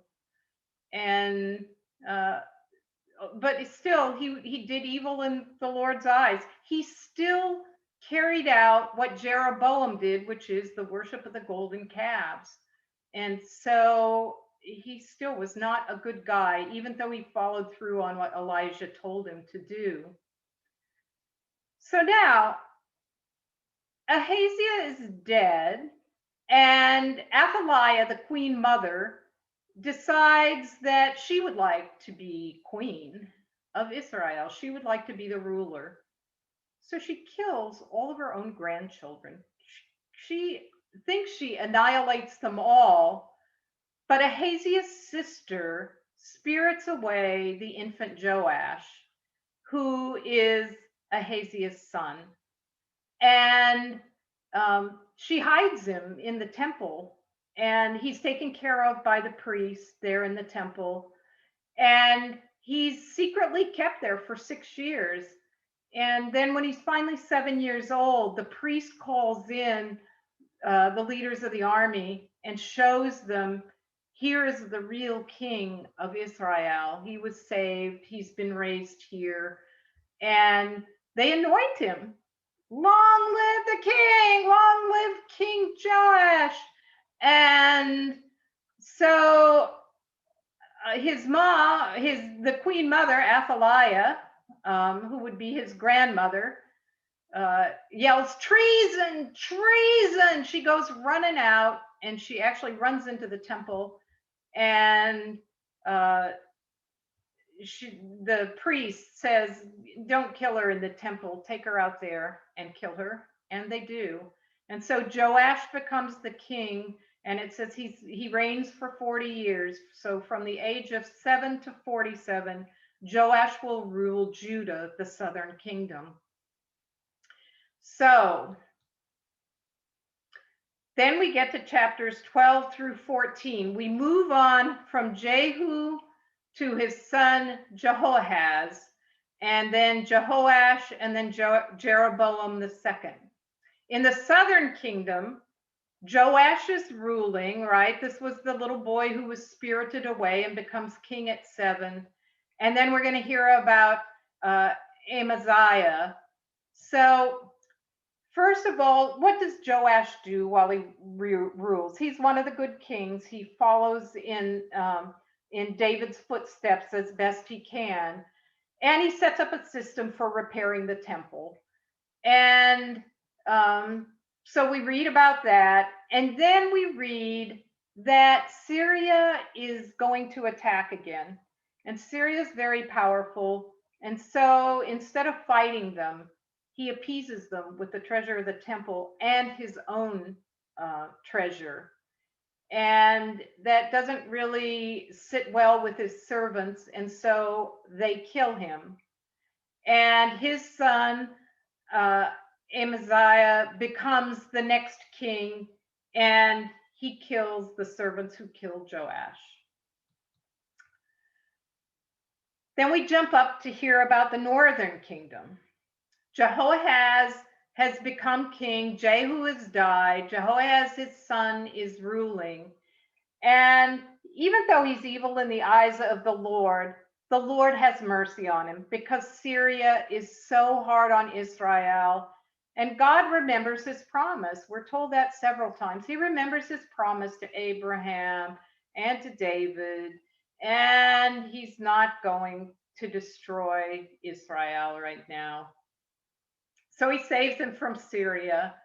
And but still he did evil in the Lord's eyes. He still carried out what Jeroboam did, which is the worship of the golden calves. And so he still was not a good guy, even though he followed through on what Elijah told him to do. So now Ahaziah is dead, and Athaliah, the queen mother, decides that she would like to be queen of Israel. She would like to be the ruler. So she kills all of her own grandchildren. She thinks she annihilates them all, but Ahaziah's sister spirits away the infant Joash, who is Ahaziah's son. And she hides him in the temple, and he's taken care of by the priest there in the temple. And he's secretly kept there for 6 years. And then when he's finally 7 years old, the priest calls in the leaders of the army and shows them, here is the real king of Israel. He was saved. He's been raised here. And they anoint him. Long live the king! Long live King Joash! And so the queen mother, Athaliah, who would be his grandmother, yells, treason, treason. She goes running out, and she actually runs into the temple, and the priest says, don't kill her in the temple, take her out there and kill her. And they do. And so Joash becomes the king, and it says he reigns for 40 years. So from the age of 7 to 47, Joash will rule Judah, the southern kingdom. So then we get to chapters 12 through 14. We move on from Jehu to his son Jehoahaz, and then Jehoash, and then Jeroboam II. In the southern kingdom, Joash is ruling, right? This was the little boy who was spirited away and becomes king at 7. And then we're going to hear about Amaziah. So First of all, what does Joash do while he rules? He's one of the good kings. He follows in David's footsteps as best he can, and he sets up a system for repairing the temple. And um, so we read about that, and then we read that Syria is going to attack again, and Syria is very powerful. And so instead of fighting them, he appeases them with the treasure of the temple and his own treasure. And that doesn't really sit well with his servants, and so they kill him. And his son, uh, Amaziah, becomes the next king, and he kills the servants who killed Joash. Then we jump up to hear about the northern kingdom. Jehoahaz has become king. Jehu has died. Jehoahaz, his son, is ruling. And even though he's evil in the eyes of the Lord has mercy on him because Syria is so hard on Israel. And God remembers his promise. We're told that several times. He remembers his promise to Abraham and to David, and he's not going to destroy Israel right now. So he saves them from Syria.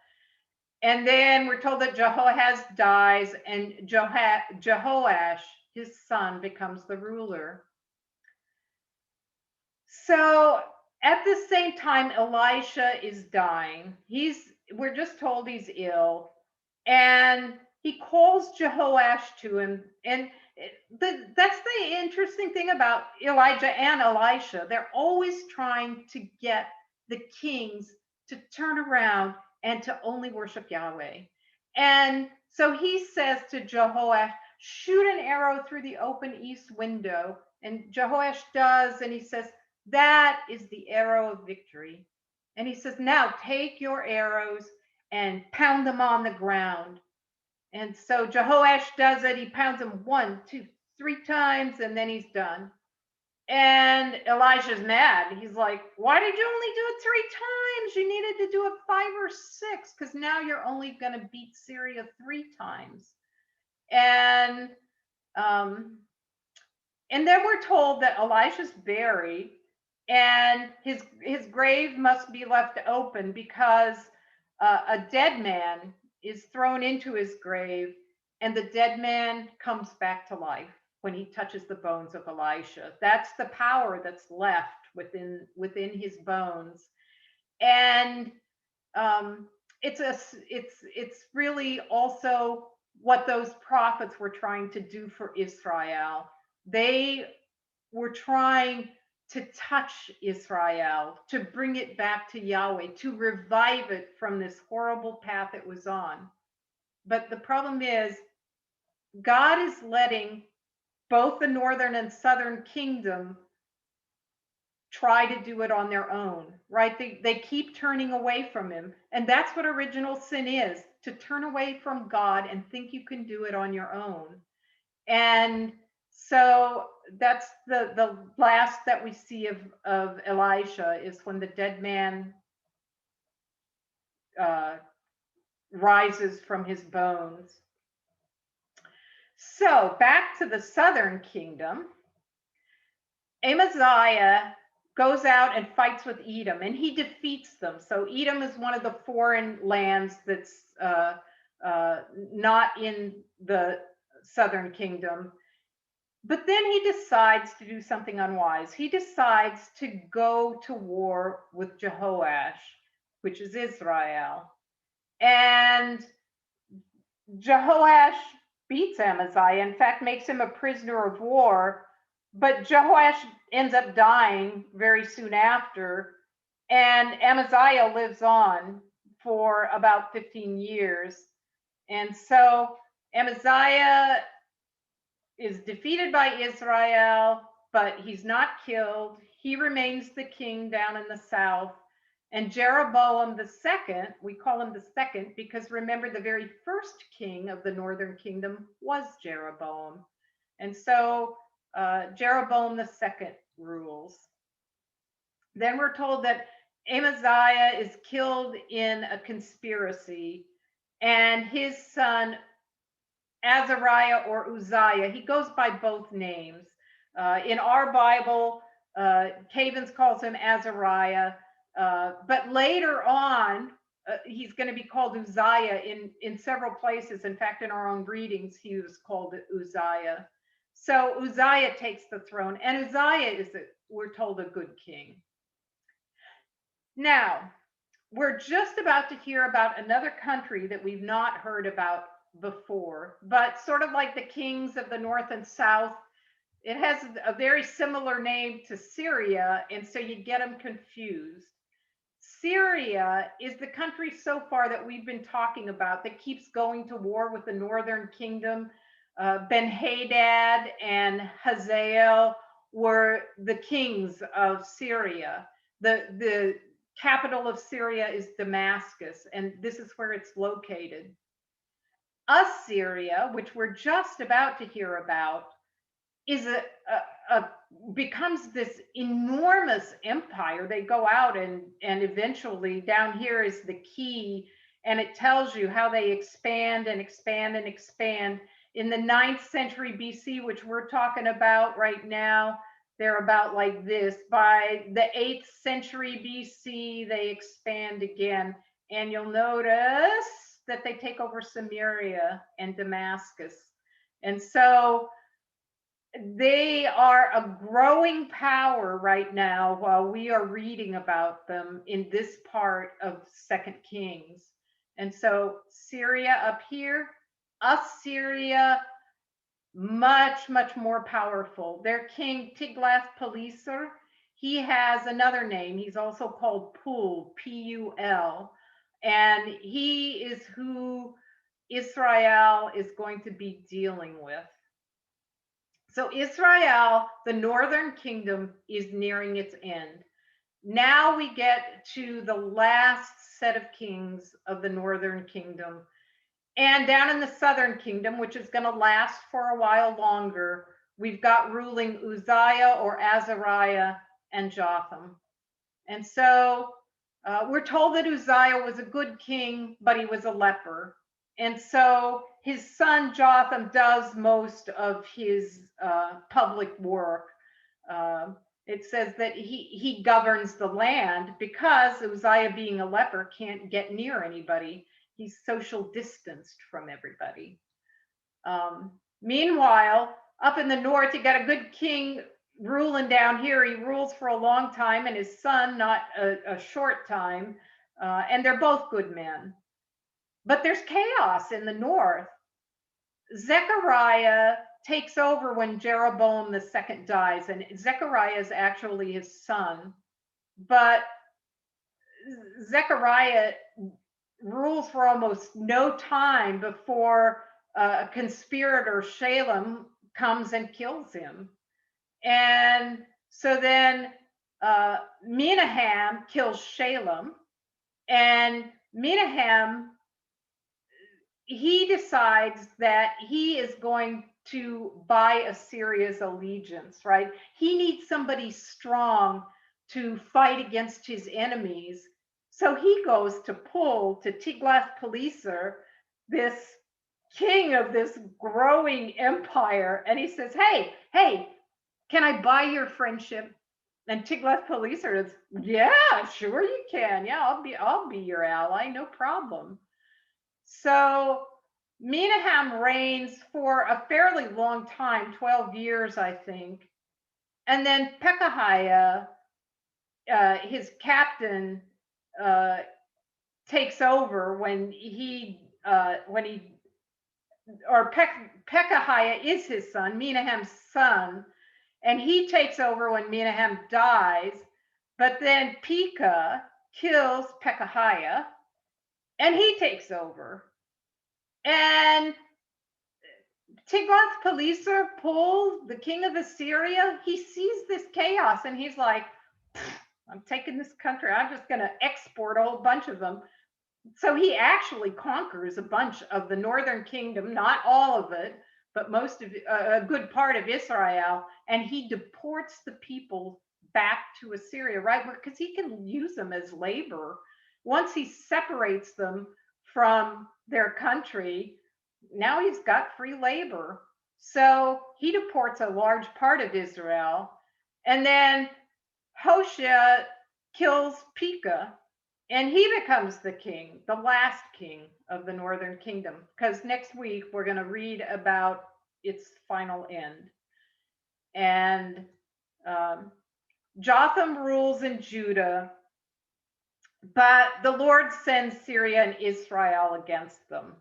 And then we're told that Jehoahaz dies, and Jehoash, his son, becomes the ruler. So at the same time, Elisha is dying. We're just told he's ill, and he calls Jehoash to him. And that's the interesting thing about Elijah and Elisha. They're always trying to get the kings to turn around and to only worship Yahweh. And so he says to Jehoash, shoot an arrow through the open east window. And Jehoash does, and he says, that is the arrow of victory. And he says, now take your arrows and pound them on the ground. And so Jehoash does it. He pounds them 1, 2, 3 times, and then he's done. And Elijah's mad. He's like, why did you only do it 3 times? You needed to do it 5 or 6, because now you're only going to beat Syria 3 times. And then we're told that Elisha's buried, and his grave must be left open because a dead man is thrown into his grave, and the dead man comes back to life when he touches the bones of Elisha. That's the power that's left within his bones. And it's really also what those prophets were trying to do for Israel. They were trying to touch Israel, to bring it back to Yahweh, to revive it from this horrible path it was on. But the problem is, God is letting both the northern and southern kingdom try to do it on their own, right? They keep turning away from him. And that's what original sin is, to turn away from God and think you can do it on your own. And so that's the last that we see of Elisha, is when the dead man rises from his bones. So back to the southern kingdom, Amaziah goes out and fights with Edom, and he defeats them. So Edom is one of the foreign lands that's not in the southern kingdom. But then he decides to do something unwise. He decides to go to war with Jehoash, which is Israel. And Jehoash beats Amaziah, in fact, makes him a prisoner of war. But Jehoash ends up dying very soon after. And Amaziah lives on for about 15 years. And so Amaziah is defeated by Israel, but he's not killed. He remains the king down in the south. And Jeroboam the second, we call him the second because remember, the very first king of the northern kingdom was Jeroboam. And so Jeroboam the second rules. Then we're told that Amaziah is killed in a conspiracy, and his son Azariah or Uzziah, he goes by both names. In our Bible, Cavins calls him Azariah, but later on, he's going to be called Uzziah in several places. In fact, in our own readings, he was called Uzziah. So Uzziah takes the throne, and Uzziah is, we're told, a good king. Now, we're just about to hear about another country that we've not heard about before, but sort of like the kings of the north and south, it has a very similar name to Syria, and so you get them confused. Syria is the country so far that we've been talking about that keeps going to war with the northern kingdom. Ben-Hadad and Hazael were the kings of Syria. The capital of Syria is Damascus, and this is where it's located. Assyria, which we're just about to hear about, is becomes this enormous empire. They go out and eventually, down here is the key, and it tells you how they expand and expand and expand. In the 9th century BC, which we're talking about right now, they're about like this. By the 8th century BC, they expand again. And you'll notice that they take over Samaria and Damascus. And so they are a growing power right now while we are reading about them in this part of 2 Kings. And so Syria up here, Assyria, much, much more powerful. Their king Tiglath-Pileser, he has another name. He's also called Pul, P-U-L. And he is who Israel is going to be dealing with. So Israel, the northern kingdom, is nearing its end. Now we get to the last set of kings of the northern kingdom. And down in the southern kingdom, which is going to last for a while longer, we've got ruling Uzziah or Azariah and Jotham. And so we're told that Uzziah was a good king, but he was a leper. And so his son Jotham does most of his public work. It says that he governs the land because Uzziah, being a leper, can't get near anybody. He's social distanced from everybody. Meanwhile, up in the north, you got a good king ruling down here. He rules for a long time, and his son not a short time. And they're both good men. But there's chaos in the north. Zechariah takes over when Jeroboam II dies, and Zechariah is actually his son. But Zechariah rules for almost no time before a conspirator, Shalem, comes and kills him. And so then Menahem kills Shalem, and Menahem, he decides that he is going to buy Assyria's allegiance, right? He needs somebody strong to fight against his enemies. So he goes to Pul, to Tiglath-Pileser, this king of this growing empire, and he says, hey, can I buy your friendship? And Tiglath-Pileser is, yeah, sure you can. Yeah, I'll be your ally, no problem. So Menahem reigns for a fairly long time, 12 years, I think. And then Pekahiah, his captain, takes over Pekahiah is his son, Menahem's son, and he takes over when Menahem dies. But then Pekah kills Pekahiah, and he takes over. And Tiglath-Pileser, Pul, the king of Assyria, he sees this chaos and he's like, I'm taking this country. I'm just going to export a whole bunch of them. So he actually conquers a bunch of the northern kingdom, not all of it, but most of a good part of Israel, and he deports the people back to Assyria, right? Because he can use them as labor. Once he separates them from their country, now he's got free labor. So he deports a large part of Israel. And then Hoshea kills Pekah, and he becomes the king, the last king of the northern kingdom. Because next week we're going to read about its final end. And Jotham rules in Judah, but the Lord sends Syria and Israel against them.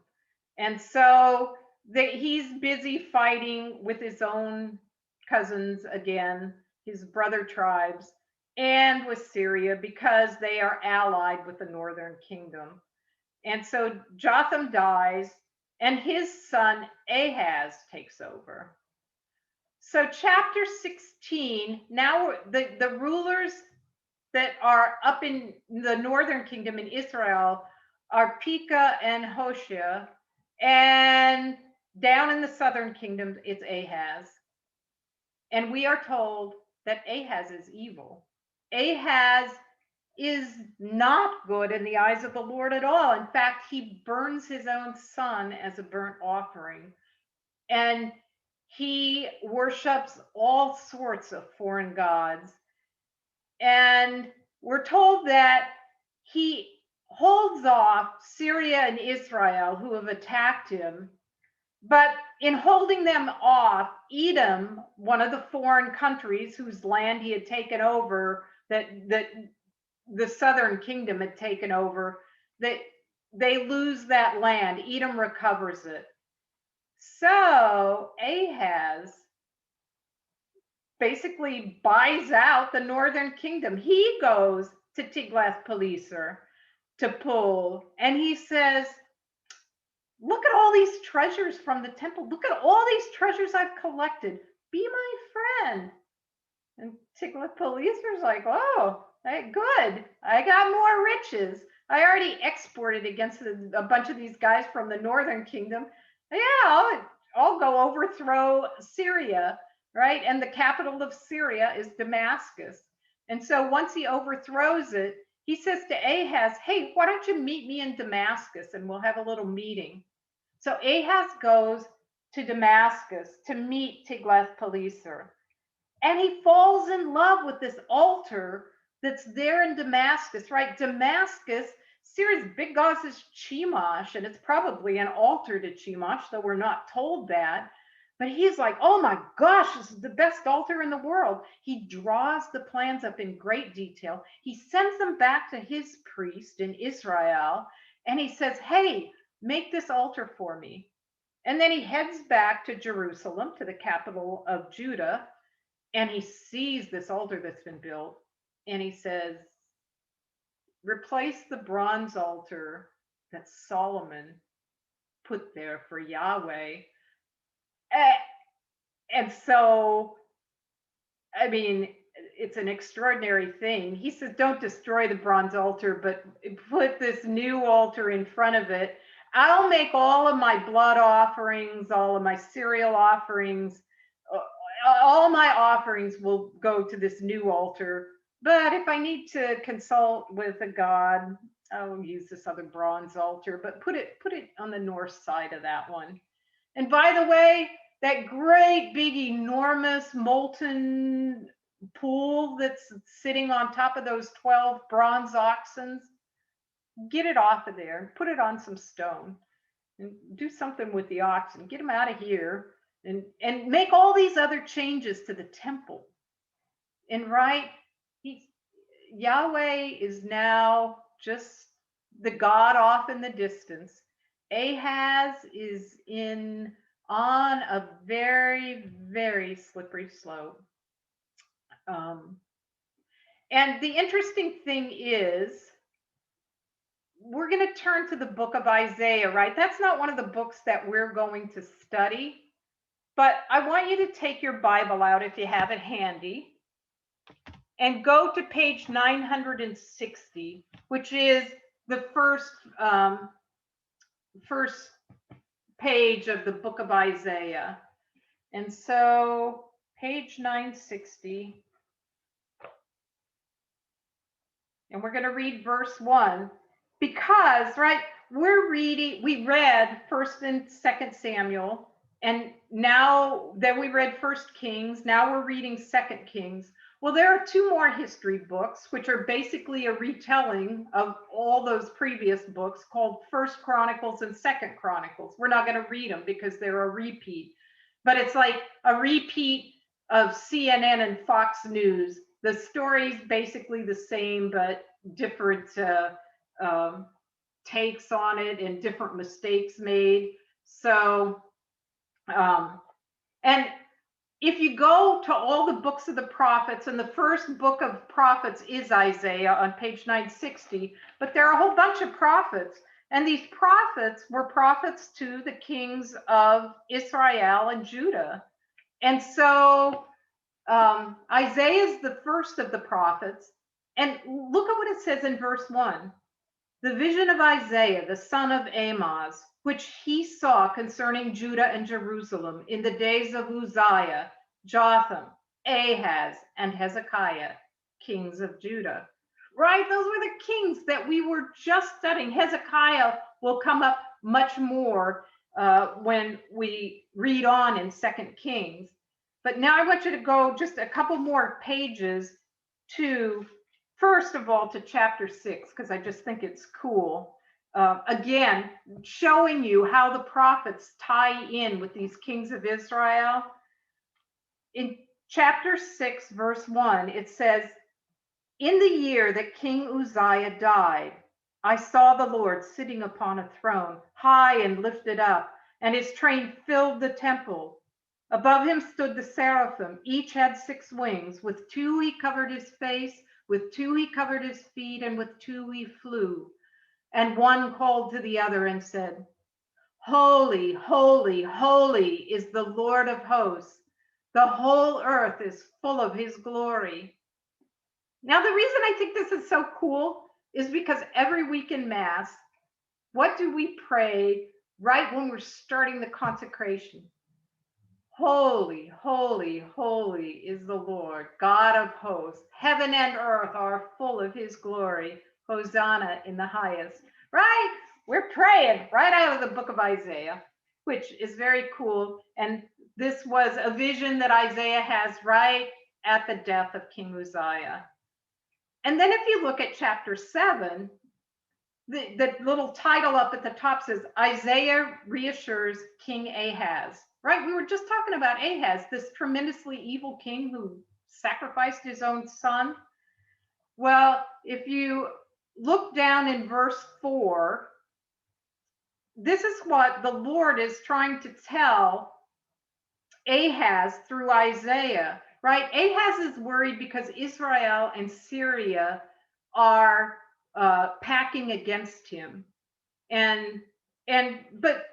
And so he's busy fighting with his own cousins again, his brother tribes, and with Syria because they are allied with the northern kingdom. And so Jotham dies, and his son Ahaz takes over. So chapter 16, now the rulers that are up in the northern kingdom in Israel are Pekah and Hoshea, and down in the southern kingdom, it's Ahaz. And we are told that Ahaz is evil. Ahaz is not good in the eyes of the Lord at all. In fact, he burns his own son as a burnt offering. And he worships all sorts of foreign gods. And we're told that he holds off Syria and Israel, who have attacked him. But in holding them off, Edom, one of the foreign countries whose land he had taken over, that the southern kingdom had taken over, that they lose that land. Edom recovers it. So Ahaz basically buys out the northern kingdom. He goes to Tiglath-Pileser to pull, and he says, look at all these treasures from the temple. Look at all these treasures I've collected. Be my friend. And Tiglath-Pileser's like, oh, good. I got more riches. I already exported against a bunch of these guys from the northern kingdom. Yeah, I'll go overthrow Syria, right? And the capital of Syria is Damascus. And so once he overthrows it, he says to Ahaz, hey, why don't you meet me in Damascus and we'll have a little meeting. So Ahaz goes to Damascus to meet Tiglath-Pileser. And he falls in love with this altar that's there in Damascus, right? Damascus, Syria's big god is Chemosh, and it's probably an altar to Chemosh, though we're not told that. But he's like, oh my gosh, this is the best altar in the world. He draws the plans up in great detail. He sends them back to his priest in Israel, and he says, hey, make this altar for me. And then he heads back to Jerusalem, to the capital of Judah, and he sees this altar that's been built, and he says, replace the bronze altar that Solomon put there for Yahweh. And so, I mean, it's an extraordinary thing. He says, don't destroy the bronze altar, but put this new altar in front of it. I'll make all of my blood offerings, all of my cereal offerings, all my offerings will go to this new altar. But if I need to consult with a god, I'll use this other bronze altar, but put it on the north side of that one. And by the way, that great big enormous molten pool that's sitting on top of those 12 bronze oxen, get it off of there and put it on some stone and do something with the oxen, get them out of here, and make all these other changes to the temple. And right, Yahweh is now just the God off in the distance. Ahaz is on a very, very slippery slope. And the interesting thing is, we're going to turn to the book of Isaiah, right? That's not one of the books that we're going to study, but I want you to take your Bible out if you have it handy and go to page 960, which is the first page of the book of Isaiah. And so page 960. And we're going to read verse 1 because, right, we read 1st and 2nd Samuel, and then we read 1st Kings. Now we're reading 2nd Kings. Well, there are two more history books, which are basically a retelling of all those previous books, called 1st Chronicles and 2nd Chronicles. We're not going to read them because they're a repeat, but it's like a repeat of CNN and Fox News. The story's basically the same, but different takes on it and different mistakes made. So, and if you go to all the books of the prophets, and the first book of prophets is Isaiah on page 960, but there are a whole bunch of prophets. And these prophets were prophets to the kings of Israel and Judah. And so Isaiah is the first of the prophets. And look at what it says in verse 1. The vision of Isaiah, the son of Amoz, which he saw concerning Judah and Jerusalem in the days of Uzziah, Jotham, Ahaz, and Hezekiah, kings of Judah. Right? Those were the kings that we were just studying. Hezekiah will come up much more when we read on in 2nd Kings. But now I want you to go just a couple more pages to, first of all, to chapter 6, because I just think it's cool. Again, showing you how the prophets tie in with these kings of Israel. In chapter 6, verse 1, it says, in the year that King Uzziah died, I saw the Lord sitting upon a throne, high and lifted up, and his train filled the temple. Above him stood the seraphim. Each had 6 wings. With 2 he covered his face, with 2 he covered his feet, and with 2 he flew. And one called to the other and said, holy, holy, holy is the Lord of hosts. The whole earth is full of his glory. Now, the reason I think this is so cool is because every week in Mass, what do we pray right when we're starting the consecration? Holy, holy, holy is the Lord, God of hosts. Heaven and earth are full of his glory. Hosanna in the highest. Right? We're praying right out of the book of Isaiah, which is very cool. And this was a vision that Isaiah has right at the death of King Uzziah. And then if you look at chapter 7, the little title up at the top says, Isaiah reassures King Ahaz. Right? We were just talking about Ahaz, this tremendously evil king who sacrificed his own son. Well, if you look down in verse 4, this is what the Lord is trying to tell Ahaz through Isaiah. Right? Ahaz is worried because Israel and Syria are packing against him. But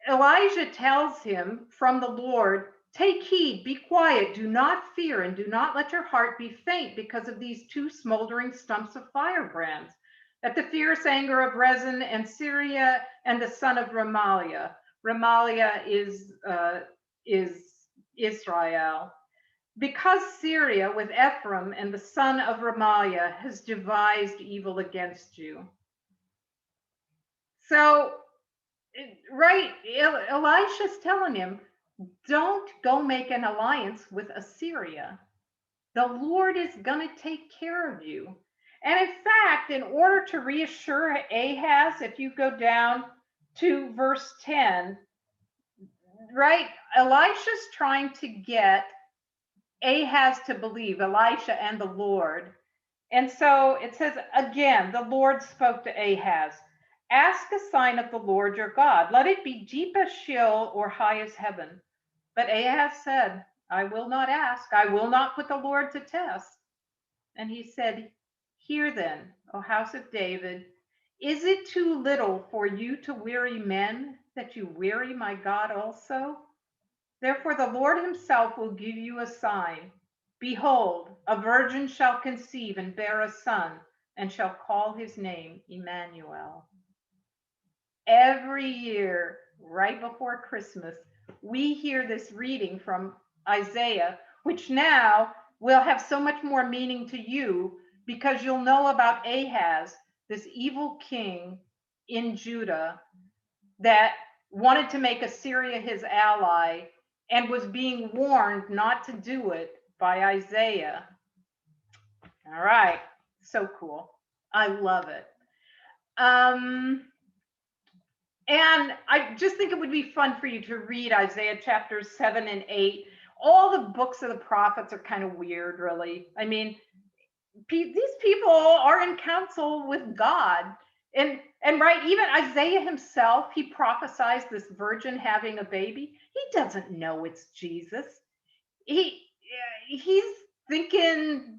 Elijah tells him from the Lord, take heed, be quiet, do not fear, and do not let your heart be faint because of these 2 smoldering stumps of firebrands, at the fierce anger of Rezin and Syria and the son of Remaliah. Remaliah is Israel. Because Syria with Ephraim and the son of Remaliah has devised evil against you. So, right, Elisha's telling him, don't go make an alliance with Assyria. The Lord is going to take care of you. And in fact, in order to reassure Ahaz, if you go down to verse 10, right, Elisha's trying to get Ahaz to believe, Elisha and the Lord. And so it says, again, the Lord spoke to Ahaz, ask a sign of the Lord your God. Let it be deep as Sheol or high as heaven. But Ahaz said, I will not ask. I will not put the Lord to test. And he said, hear then, O house of David, is it too little for you to weary men, that you weary my God also? Therefore the Lord himself will give you a sign. Behold, a virgin shall conceive and bear a son, and shall call his name Emmanuel. Every year, right before Christmas, we hear this reading from Isaiah, which now will have so much more meaning to you because you'll know about Ahaz, this evil king in Judah that wanted to make Assyria his ally and was being warned not to do it by Isaiah. All right, so cool. I love it. And I just think it would be fun for you to read Isaiah chapters 7 and 8. All the books of the prophets are kind of weird, really. I mean, these people are in counsel with God. And right, even Isaiah himself, he prophesies this virgin having a baby. He doesn't know it's Jesus. He's thinking,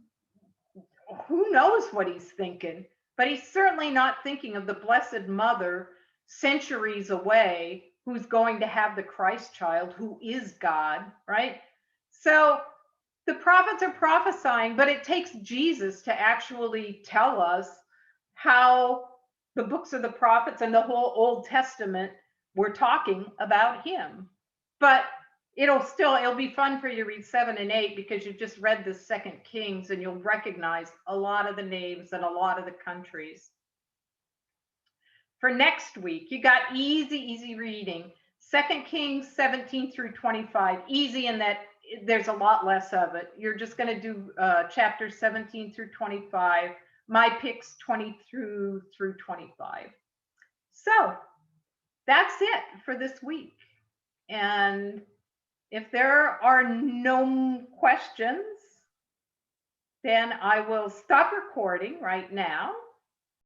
who knows what he's thinking, but he's certainly not thinking of the Blessed Mother centuries away who's going to have the Christ child, who is God, right? So the prophets are prophesying, but it takes Jesus to actually tell us how the books of the prophets and the whole Old Testament were talking about him. But it'll be fun for you to read 7 and 8 because you just read the 2 Kings and you'll recognize a lot of the names and a lot of the countries. For next week, you got easy reading. 2 Kings 17 through 25. Easy in that there's a lot less of it. You're just going to do chapters 17 through 25. My picks 20 through 25. So that's it for this week. And if there are no questions, then I will stop recording right now.